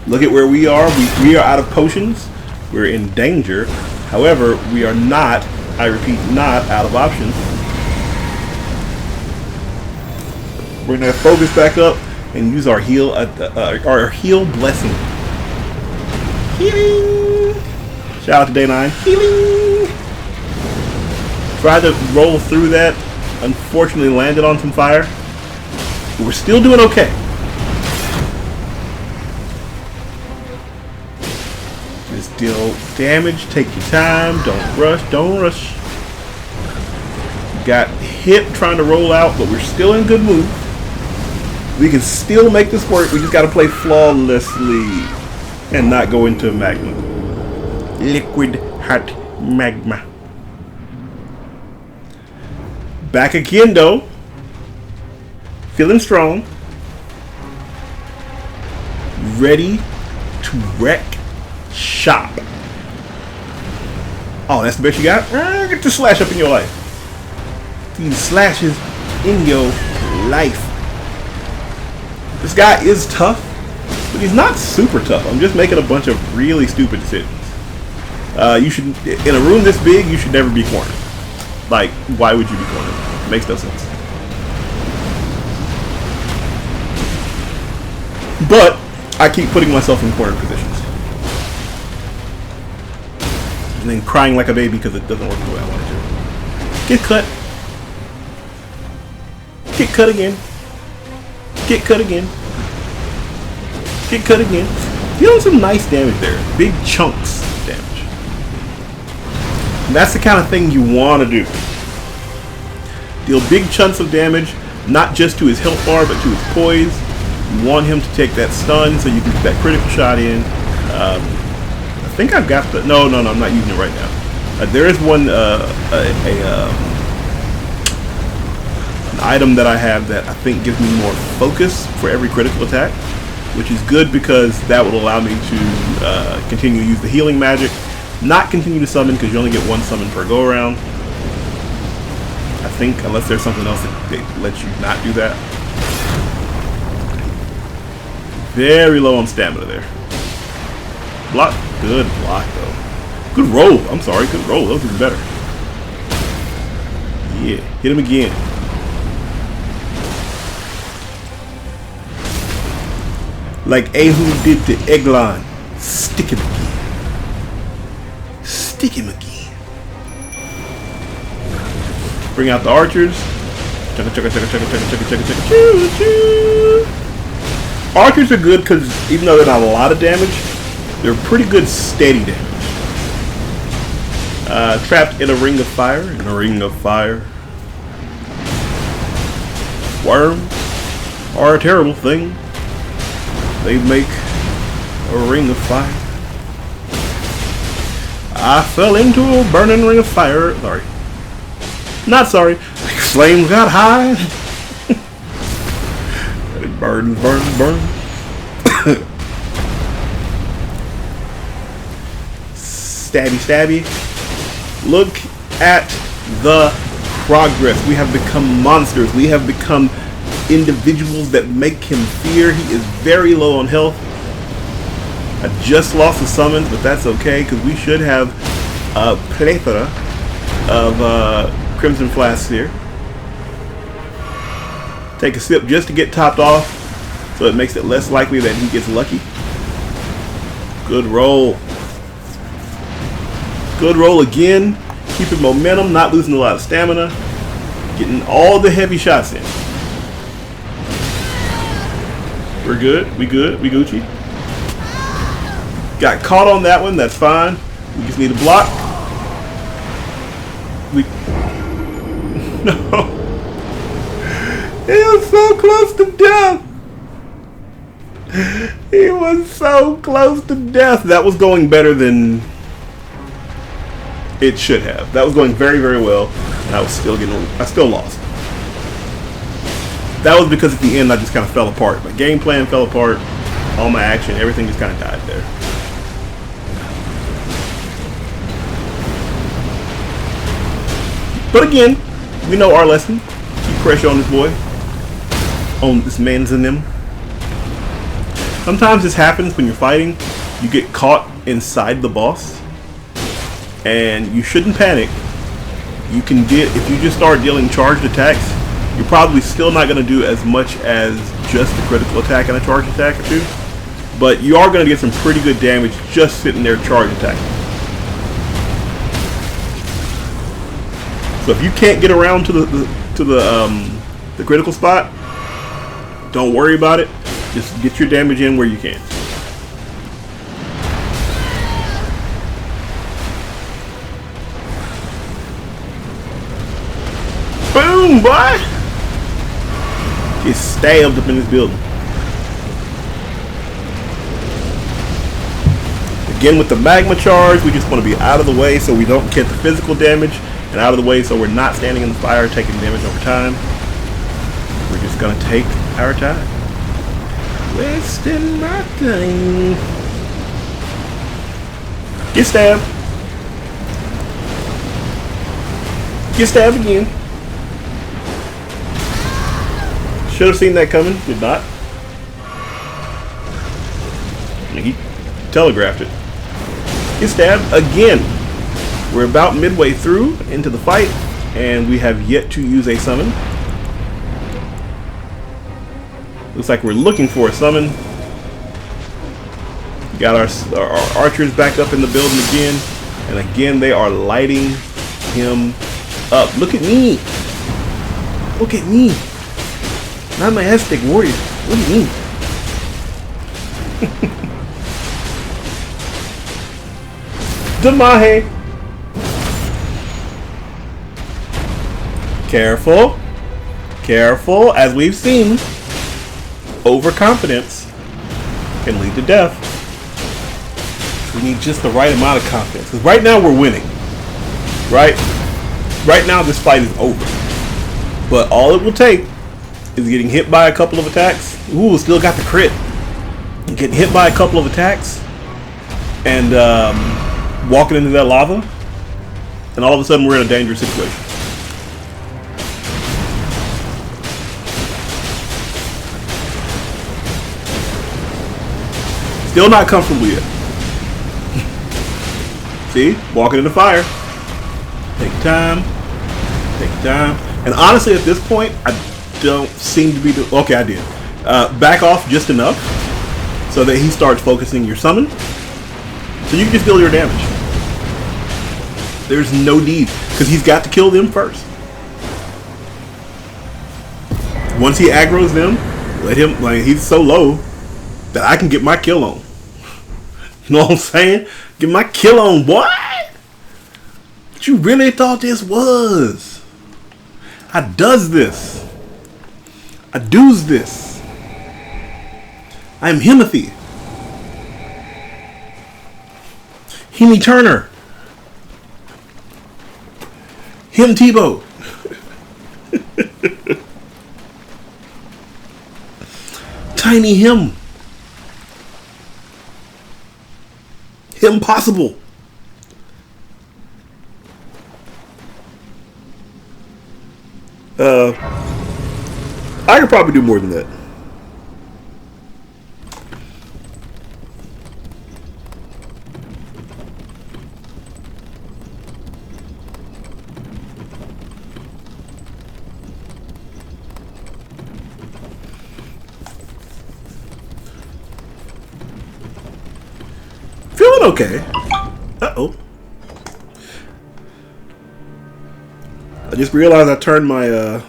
Look at where we are. We are out of potions. We're in danger. However, we are not, I repeat, not out of options. We're going to focus back up and use our heal blessing. Healing! Shout out to Day 9. Healing! Tried to roll through that. Unfortunately landed on some fire. But we're still doing okay. Just deal damage. Take your time. Don't rush. Don't rush. Got hit trying to roll out, but we're still in good mood. We can still make this work. We just got to play flawlessly and not go into magma. Liquid hot magma. Back again though. Feeling strong. Ready to wreck shop. Oh, that's the best you got? Get the slash up in your life. These slashes in your life. This guy is tough, but he's not super tough. I'm just making a bunch of really stupid decisions. You should, in a room this big, you should never be cornered. Like, why would you be cornered? Makes no sense. But I keep putting myself in corner positions. And then crying like a baby because it doesn't work the way I want it to. Get cut. Get cut again. Get cut again. Get cut again. Dealing some nice damage there. Big chunks of damage. And that's the kind of thing you want to do. Deal big chunks of damage, not just to his health bar, but to his poise. You want him to take that stun so you can get that critical shot in. I think I've got the... No, I'm not using it right now. There is one... an item that I have that I think gives me more focus for every critical attack, which is good because that will allow me to continue to use the healing magic, not continue to summon because you only get one summon per go around. I think, unless there's something else that lets you not do that. Very low on stamina there. Block, good block though. Good roll, I'm sorry, good roll, that was even better. Yeah, hit him again. Like Ehud did to Eglon. Stick him again. Stick him again. Bring out the archers. Chugga, chugga, chugga, chugga, chugga, chugga, chugga, chugga, choo, choo. Archers are good because even though they're not a lot of damage, they're pretty good steady damage. Trapped in a ring of fire. In a ring of fire. Wyrm are a terrible thing. They make a ring of fire. I fell into a burning ring of fire. Sorry. Not sorry. Flames got high. It burns, burns, burns. Stabby, stabby. Look at the progress. We have become monsters. We have become individuals that make him fear. He is very low on health. I just lost the summons, but that's okay because we should have a plethora of Crimson Flasks here. Take a sip just to get topped off so it makes it less likely that he gets lucky. Good roll. Good roll again. Keeping momentum, not losing a lot of stamina. Getting all the heavy shots in. We're good. We good. We Gucci. Got caught on that one. That's fine. We just need a block. We... No. He was so close to death. He was so close to death. That was going better than it should have. That was going very, very well. And I was still I still lost. That was because at the end I just kind of fell apart. My game plan fell apart. All my action, everything just kind of died there. But again, we know our lesson. Keep pressure on this boy. On this man's in them. Sometimes this happens when you're fighting. You get caught inside the boss. And you shouldn't panic. You can get, if you just start dealing charged attacks, you're probably still not going to do as much as just the critical attack and a charge attack or two. But you are going to get some pretty good damage just sitting there charge attacking. So if you can't get around to the critical spot, don't worry about it. Just get your damage in where you can. Boom, boy! Get stabbed up in this building. Again with the magma charge, we just want to be out of the way so we don't get the physical damage, and out of the way so we're not standing in the fire taking damage over time. We're just going to take our time. Wasting my time. Get stabbed. Get stabbed again. Should have seen that coming. Did not. He telegraphed it. Get stabbed again. We're about midway through into the fight, and we have yet to use a summon. Looks like we're looking for a summon. We got our archers back up in the building again, and again they are lighting him up. Look at me. Look at me. Not my Aztec warrior. What do you mean? Damahe. Careful. Careful. As we've seen, overconfidence can lead to death. We need just the right amount of confidence. Because right now we're winning. Right? Right now this fight is over. But all it will take is getting hit by a couple of attacks. Ooh, still got the crit. Getting hit by a couple of attacks and walking into that lava, and all of a sudden we're in a dangerous situation. Still not comfortable yet. See? Walking into fire. Take your time. Take your time. And honestly, at this point, I don't seem to be okay, I did. Back off just enough so that he starts focusing your summon, so you can just deal your damage. There's no need, because he's got to kill them first. Once he aggroes them, let him, like, he's so low that I can get my kill on. You know what I'm saying? Get my kill on, boy. What you really thought this was? I does this. I does this. I am Himothy. Hemi Turner. Him Tebow. Tiny him. Him possible. I could probably do more than that. Feeling okay. Uh-oh. I just realized I turned my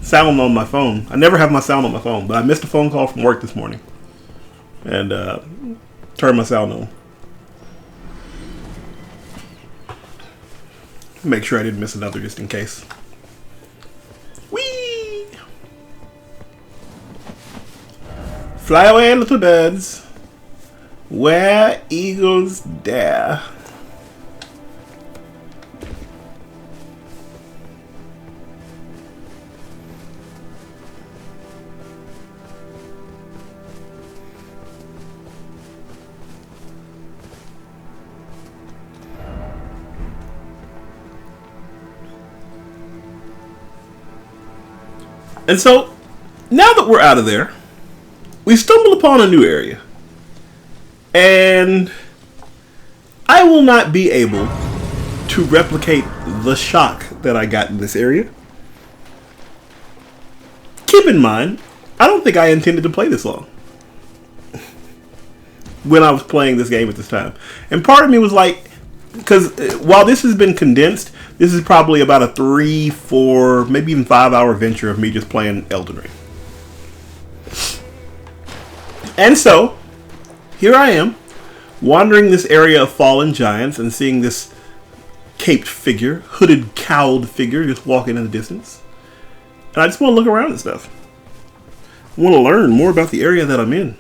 sound on my phone. I never have my sound on my phone, but I missed a phone call from work this morning and turned my sound on. Make sure I didn't miss another just in case. Whee! Fly away, little birds. Where eagles dare. And so, now that we're out of there, we stumble upon a new area. And I will not be able to replicate the shock that I got in this area. Keep in mind, I don't think I intended to play this long when I was playing this game at this time. And part of me was like, because while this has been condensed, this is probably about a 3, 4, maybe even 5 hour venture of me just playing Elden Ring. And so, here I am, wandering this area of fallen giants and seeing this caped figure, hooded, cowled figure just walking in the distance. And I just want to look around and stuff. I want to learn more about the area that I'm in.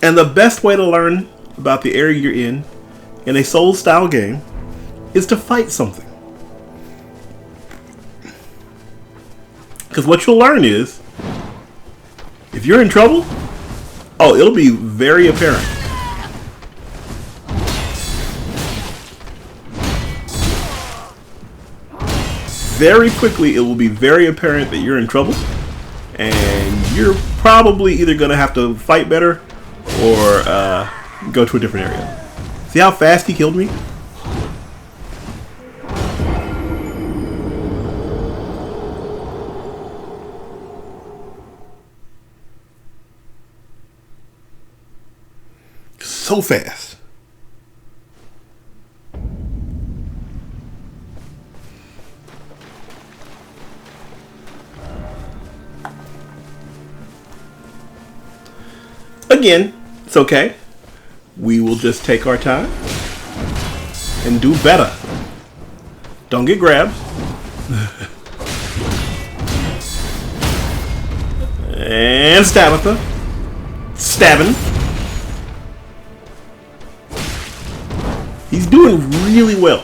And the best way to learn about the area you're in a Souls-style game, is to fight something. Because what you'll learn is, if you're in trouble, oh, it'll be very apparent. Very quickly, it will be very apparent that you're in trouble, and you're probably either going to have to fight better or go to a different area. See how fast he killed me? So fast. Again, it's okay. We will just take our time and do better. Don't get grabbed. And Stabitha. Stabbing. He's doing really well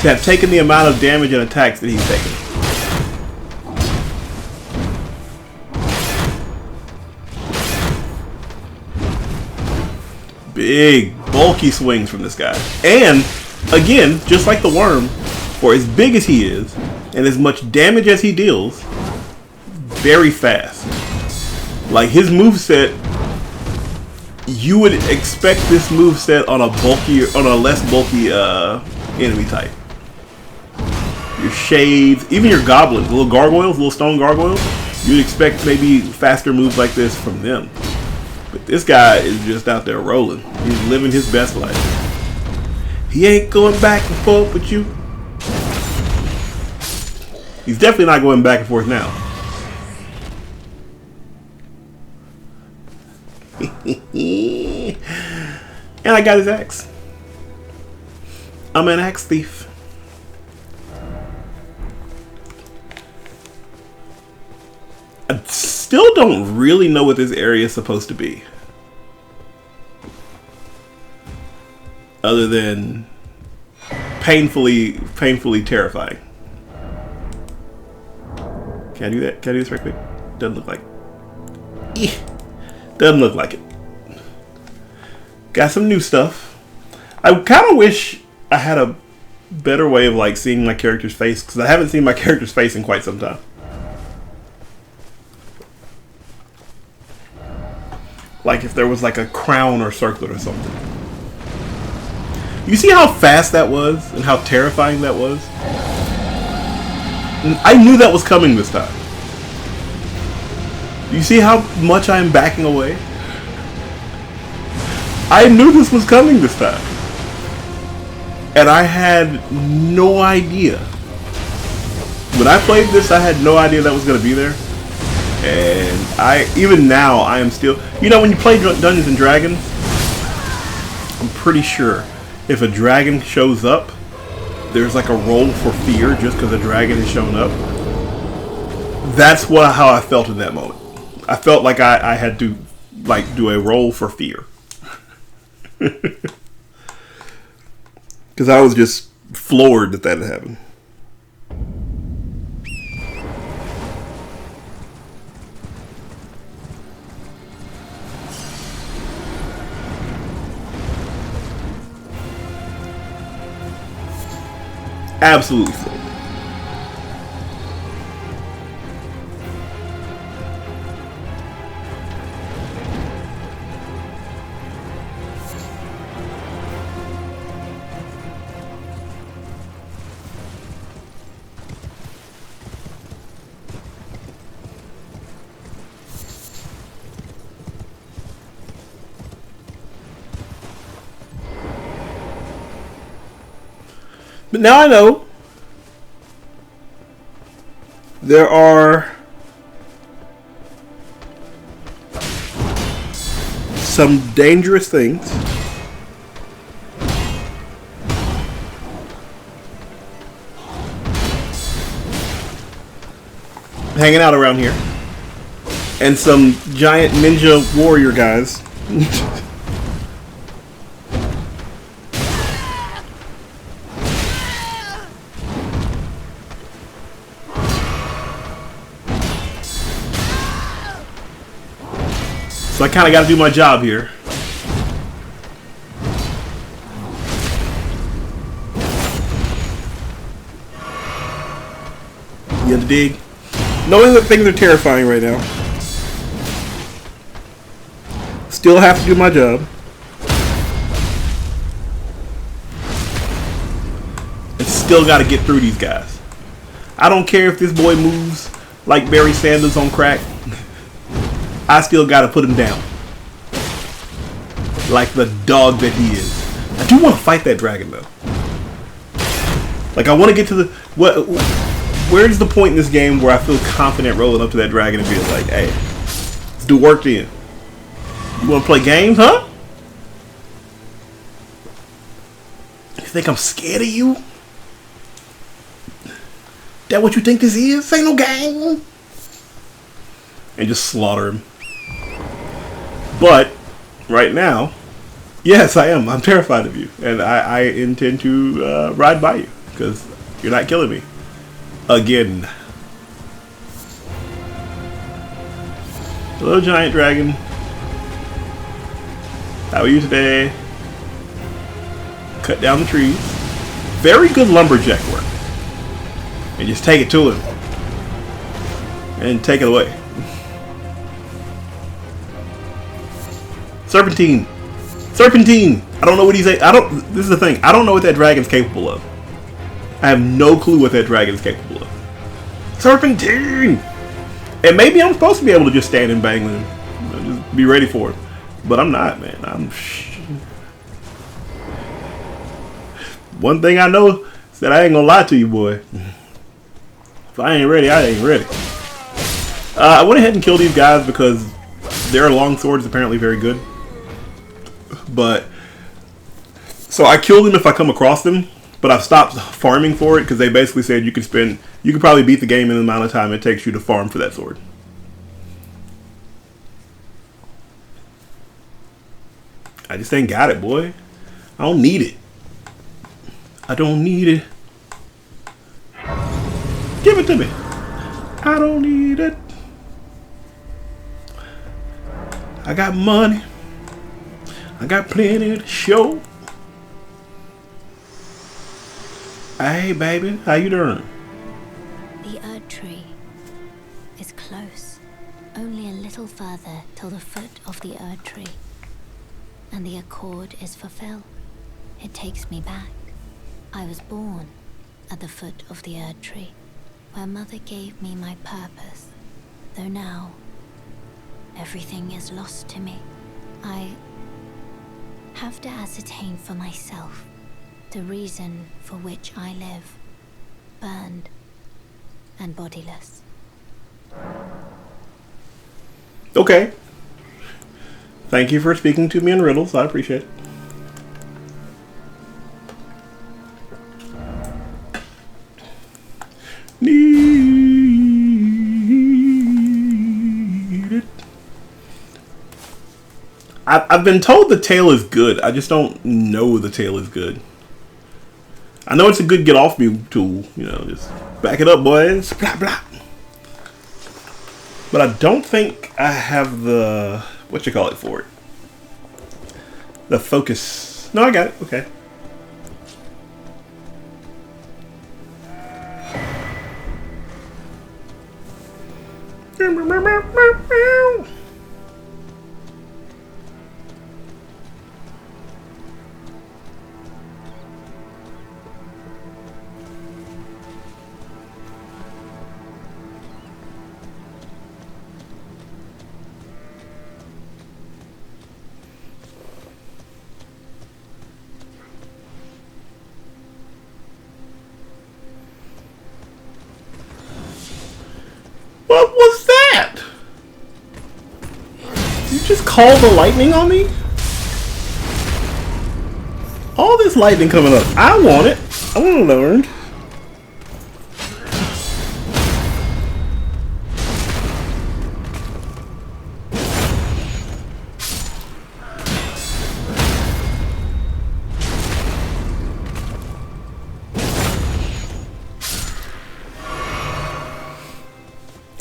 to have taken the amount of damage and attacks that he's taken. Big, bulky swings from this guy. And, again, just like the Wyrm, for as big as he is, and as much damage as he deals, very fast. Like, his moveset, you would expect this moveset on a less bulky enemy type. Your shades, even your goblins, little gargoyles, little stone gargoyles, you'd expect maybe faster moves like this from them. But this guy is just out there rolling. He's living his best life. He ain't going back and forth with you. He's definitely not going back and forth now. And I got his axe. I'm an axe thief. I still don't really know what this area is supposed to be. Other than painfully terrifying. Can I do that? Can I do this right quick? Doesn't look like it. Doesn't look like it. Got some new stuff. I kind of wish I had a better way of like seeing my character's face, because I haven't seen my character's face in quite some time. Like if there was like a crown or circlet or something. You see how fast that was and how terrifying that was? And I knew that was coming this time. You see how much I'm backing away? I knew this was coming this time. And I had no idea. When I played this, I had no idea that was going to be there. And even now, I am still... You know, when you play Dungeons and Dragons, I'm pretty sure if a dragon shows up, there's like a roll for fear just because a dragon has shown up. That's how I felt in that moment. I felt like I had to like do a roll for fear. Because I was just floored that had happened. Absolutely floored. But now I know there are some dangerous things hanging out around here, and some giant ninja warrior guys. So I kind of got to do my job here. You have to dig. Knowing that things are terrifying right now. Still have to do my job. And still got to get through these guys. I don't care if this boy moves like Barry Sanders on crack. I still got to put him down. Like the dog that he is. I do want to fight that dragon though. Like I want to get to the... Where's the point in this game where I feel confident rolling up to that dragon and being like, hey, let's do work then. You want to play games, huh? You think I'm scared of you? That what you think this is? This ain't no game. And just slaughter him. But right now, yes, I am. I'm terrified of you, and I intend to ride by you because you're not killing me again. Hello, giant dragon. How are you today? Cut down the trees. Very good lumberjack work. And just take it to him and take it away. Serpentine! Serpentine! I don't know what he's... This is the thing. I don't know what that dragon's capable of. I have no clue what that dragon's capable of. Serpentine! And maybe I'm supposed to be able to just stand and bang them. Just be ready for it. But I'm not, man. One thing I know is that I ain't gonna lie to you, boy. If I ain't ready, I ain't ready. I went ahead and killed these guys because their long sword is apparently very good. But so I killed them if I come across them, but I've stopped farming for it because they basically said you could probably beat the game in the amount of time it takes you to farm for that sword. I just ain't got it, boy. I don't need it. I don't need it. Give it to me. I don't need it. I got money. I got plenty to show. Hey, baby, how you doing? The Erd tree is close. Only a little further till the foot of the Erd tree. And the accord is fulfilled. It takes me back. I was born at the foot of the Erd tree, where Mother gave me my purpose. Though now, everything is lost to me. I have to ascertain for myself the reason for which I live, burned and bodiless. Okay. Thank you for speaking to me in riddles. I appreciate it. Need it. I've been told the tail is good. I just don't know the tail is good. I know it's a good get off me tool. You know, just back it up, boys. Blah, blah. But I don't think I have the... what you call it for it? The focus. No, I got it. Okay. You just call the lightning on me? All this lightning coming up. I want it. I want to learn.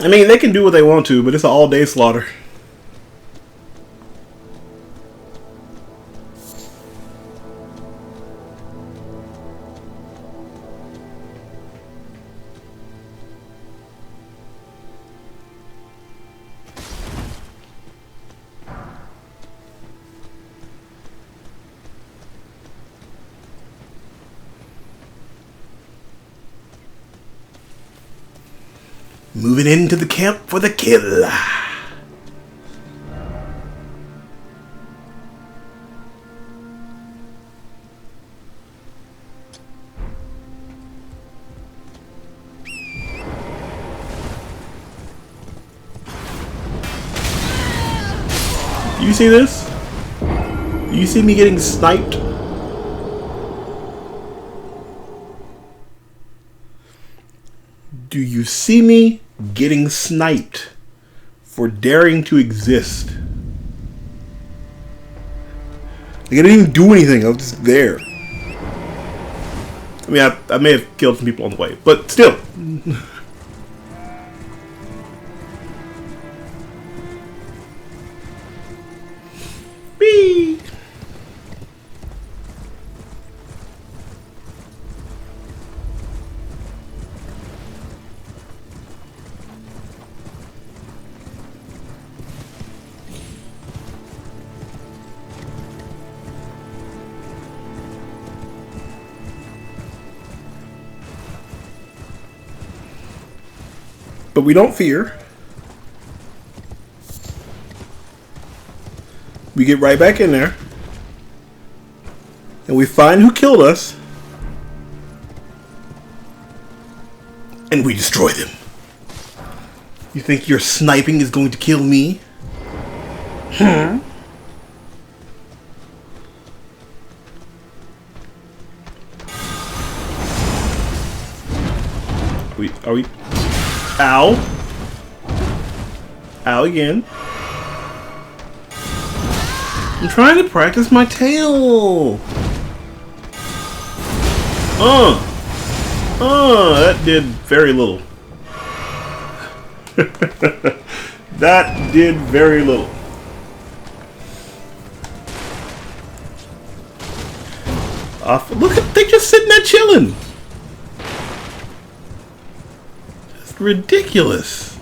I mean, they can do what they want to, but it's an all-day slaughter. Moving into the camp for the kill. You see this? You see me getting sniped? Do you see me getting sniped for daring to exist? Like, I didn't even do anything. I was just there. I mean, I may have killed some people on the way, but still. Whee! But we don't fear. We get right back in there. And we find who killed us. And we destroy them. You think your sniping is going to kill me? Hmm? Are we? Ow. Ow again. I'm trying to practice my tail. That did very little. That did very little. Look at, they just sitting there chilling. It's ridiculous.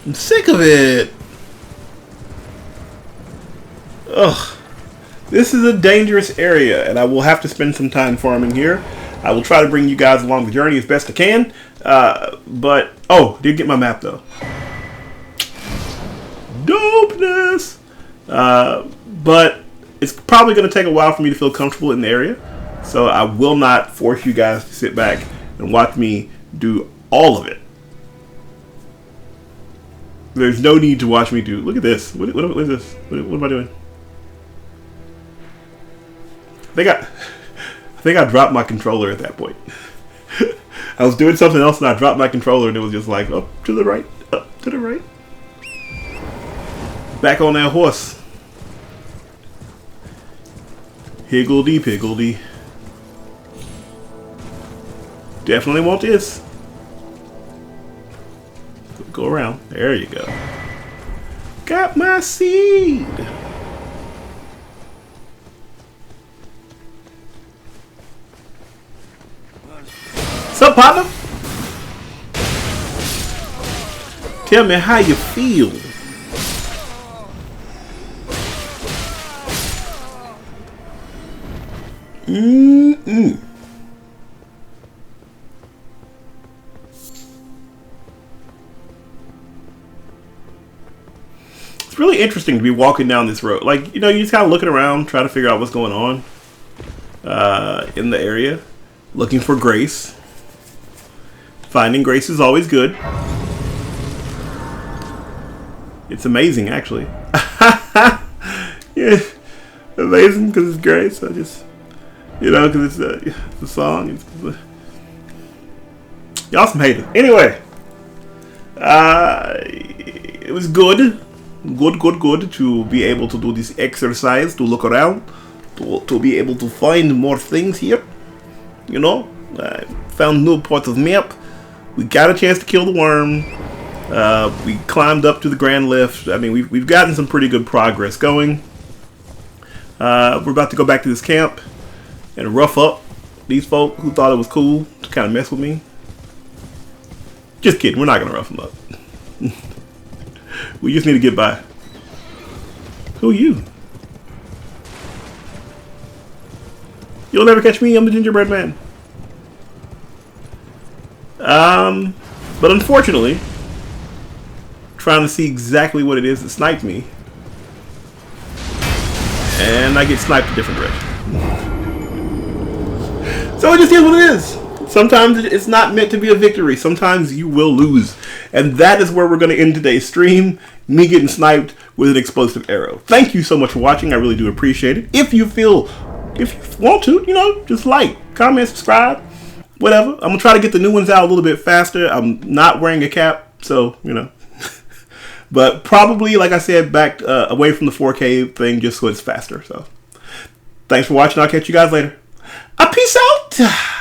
I'm sick of it. Ugh. This is a dangerous area, and I will have to spend some time farming here. I will try to bring you guys along the journey as best I can. But, oh, did get my map, though. Dopeness! But it's probably going to take a while for me to feel comfortable in the area. So I will not force you guys to sit back and watch me do all of it. There's no need to watch me do... Look at this. What is this? What am I doing? I think I dropped my controller at that point. I was doing something else and I dropped my controller and it was just like, up to the right, up to the right. Back on that horse. Higgledy piggledy. Definitely want this. Go around. There you go. Got my seed. What's up, partner? Tell me how you feel. It's really interesting to be walking down this road. Like, you know, you're just kind of looking around, trying to figure out what's going on in the area. Looking for Grace. Finding Grace is always good. It's amazing, actually. Yeah, amazing because it's great. So just, because it's the song. Y'all some haters. Anyway, it was good to be able to do this exercise, to look around, to be able to find more things here. I found new parts of the map. We got a chance to kill the Wyrm. We climbed up to the Grand Lift. I mean, we've gotten some pretty good progress going. We're about to go back to this camp and rough up these folk who thought it was cool to kind of mess with me. Just kidding. We're not going to rough them up. We just need to get by. Who are you? You'll never catch me. I'm the gingerbread man. But unfortunately, trying to see exactly what it is that sniped me, and I get sniped a different direction. So it just is what it is. Sometimes it's not meant to be a victory. Sometimes you will lose. And that is where we're going to end today's stream. Me getting sniped with an explosive arrow. Thank you so much for watching. I really do appreciate it. If you want to, just like, comment, subscribe, whatever. I'm going to try to get the new ones out a little bit faster. I'm not wearing a cap, so, But probably, like I said, back away from the 4K thing just so it's faster. So, thanks for watching. I'll catch you guys later. Peace out.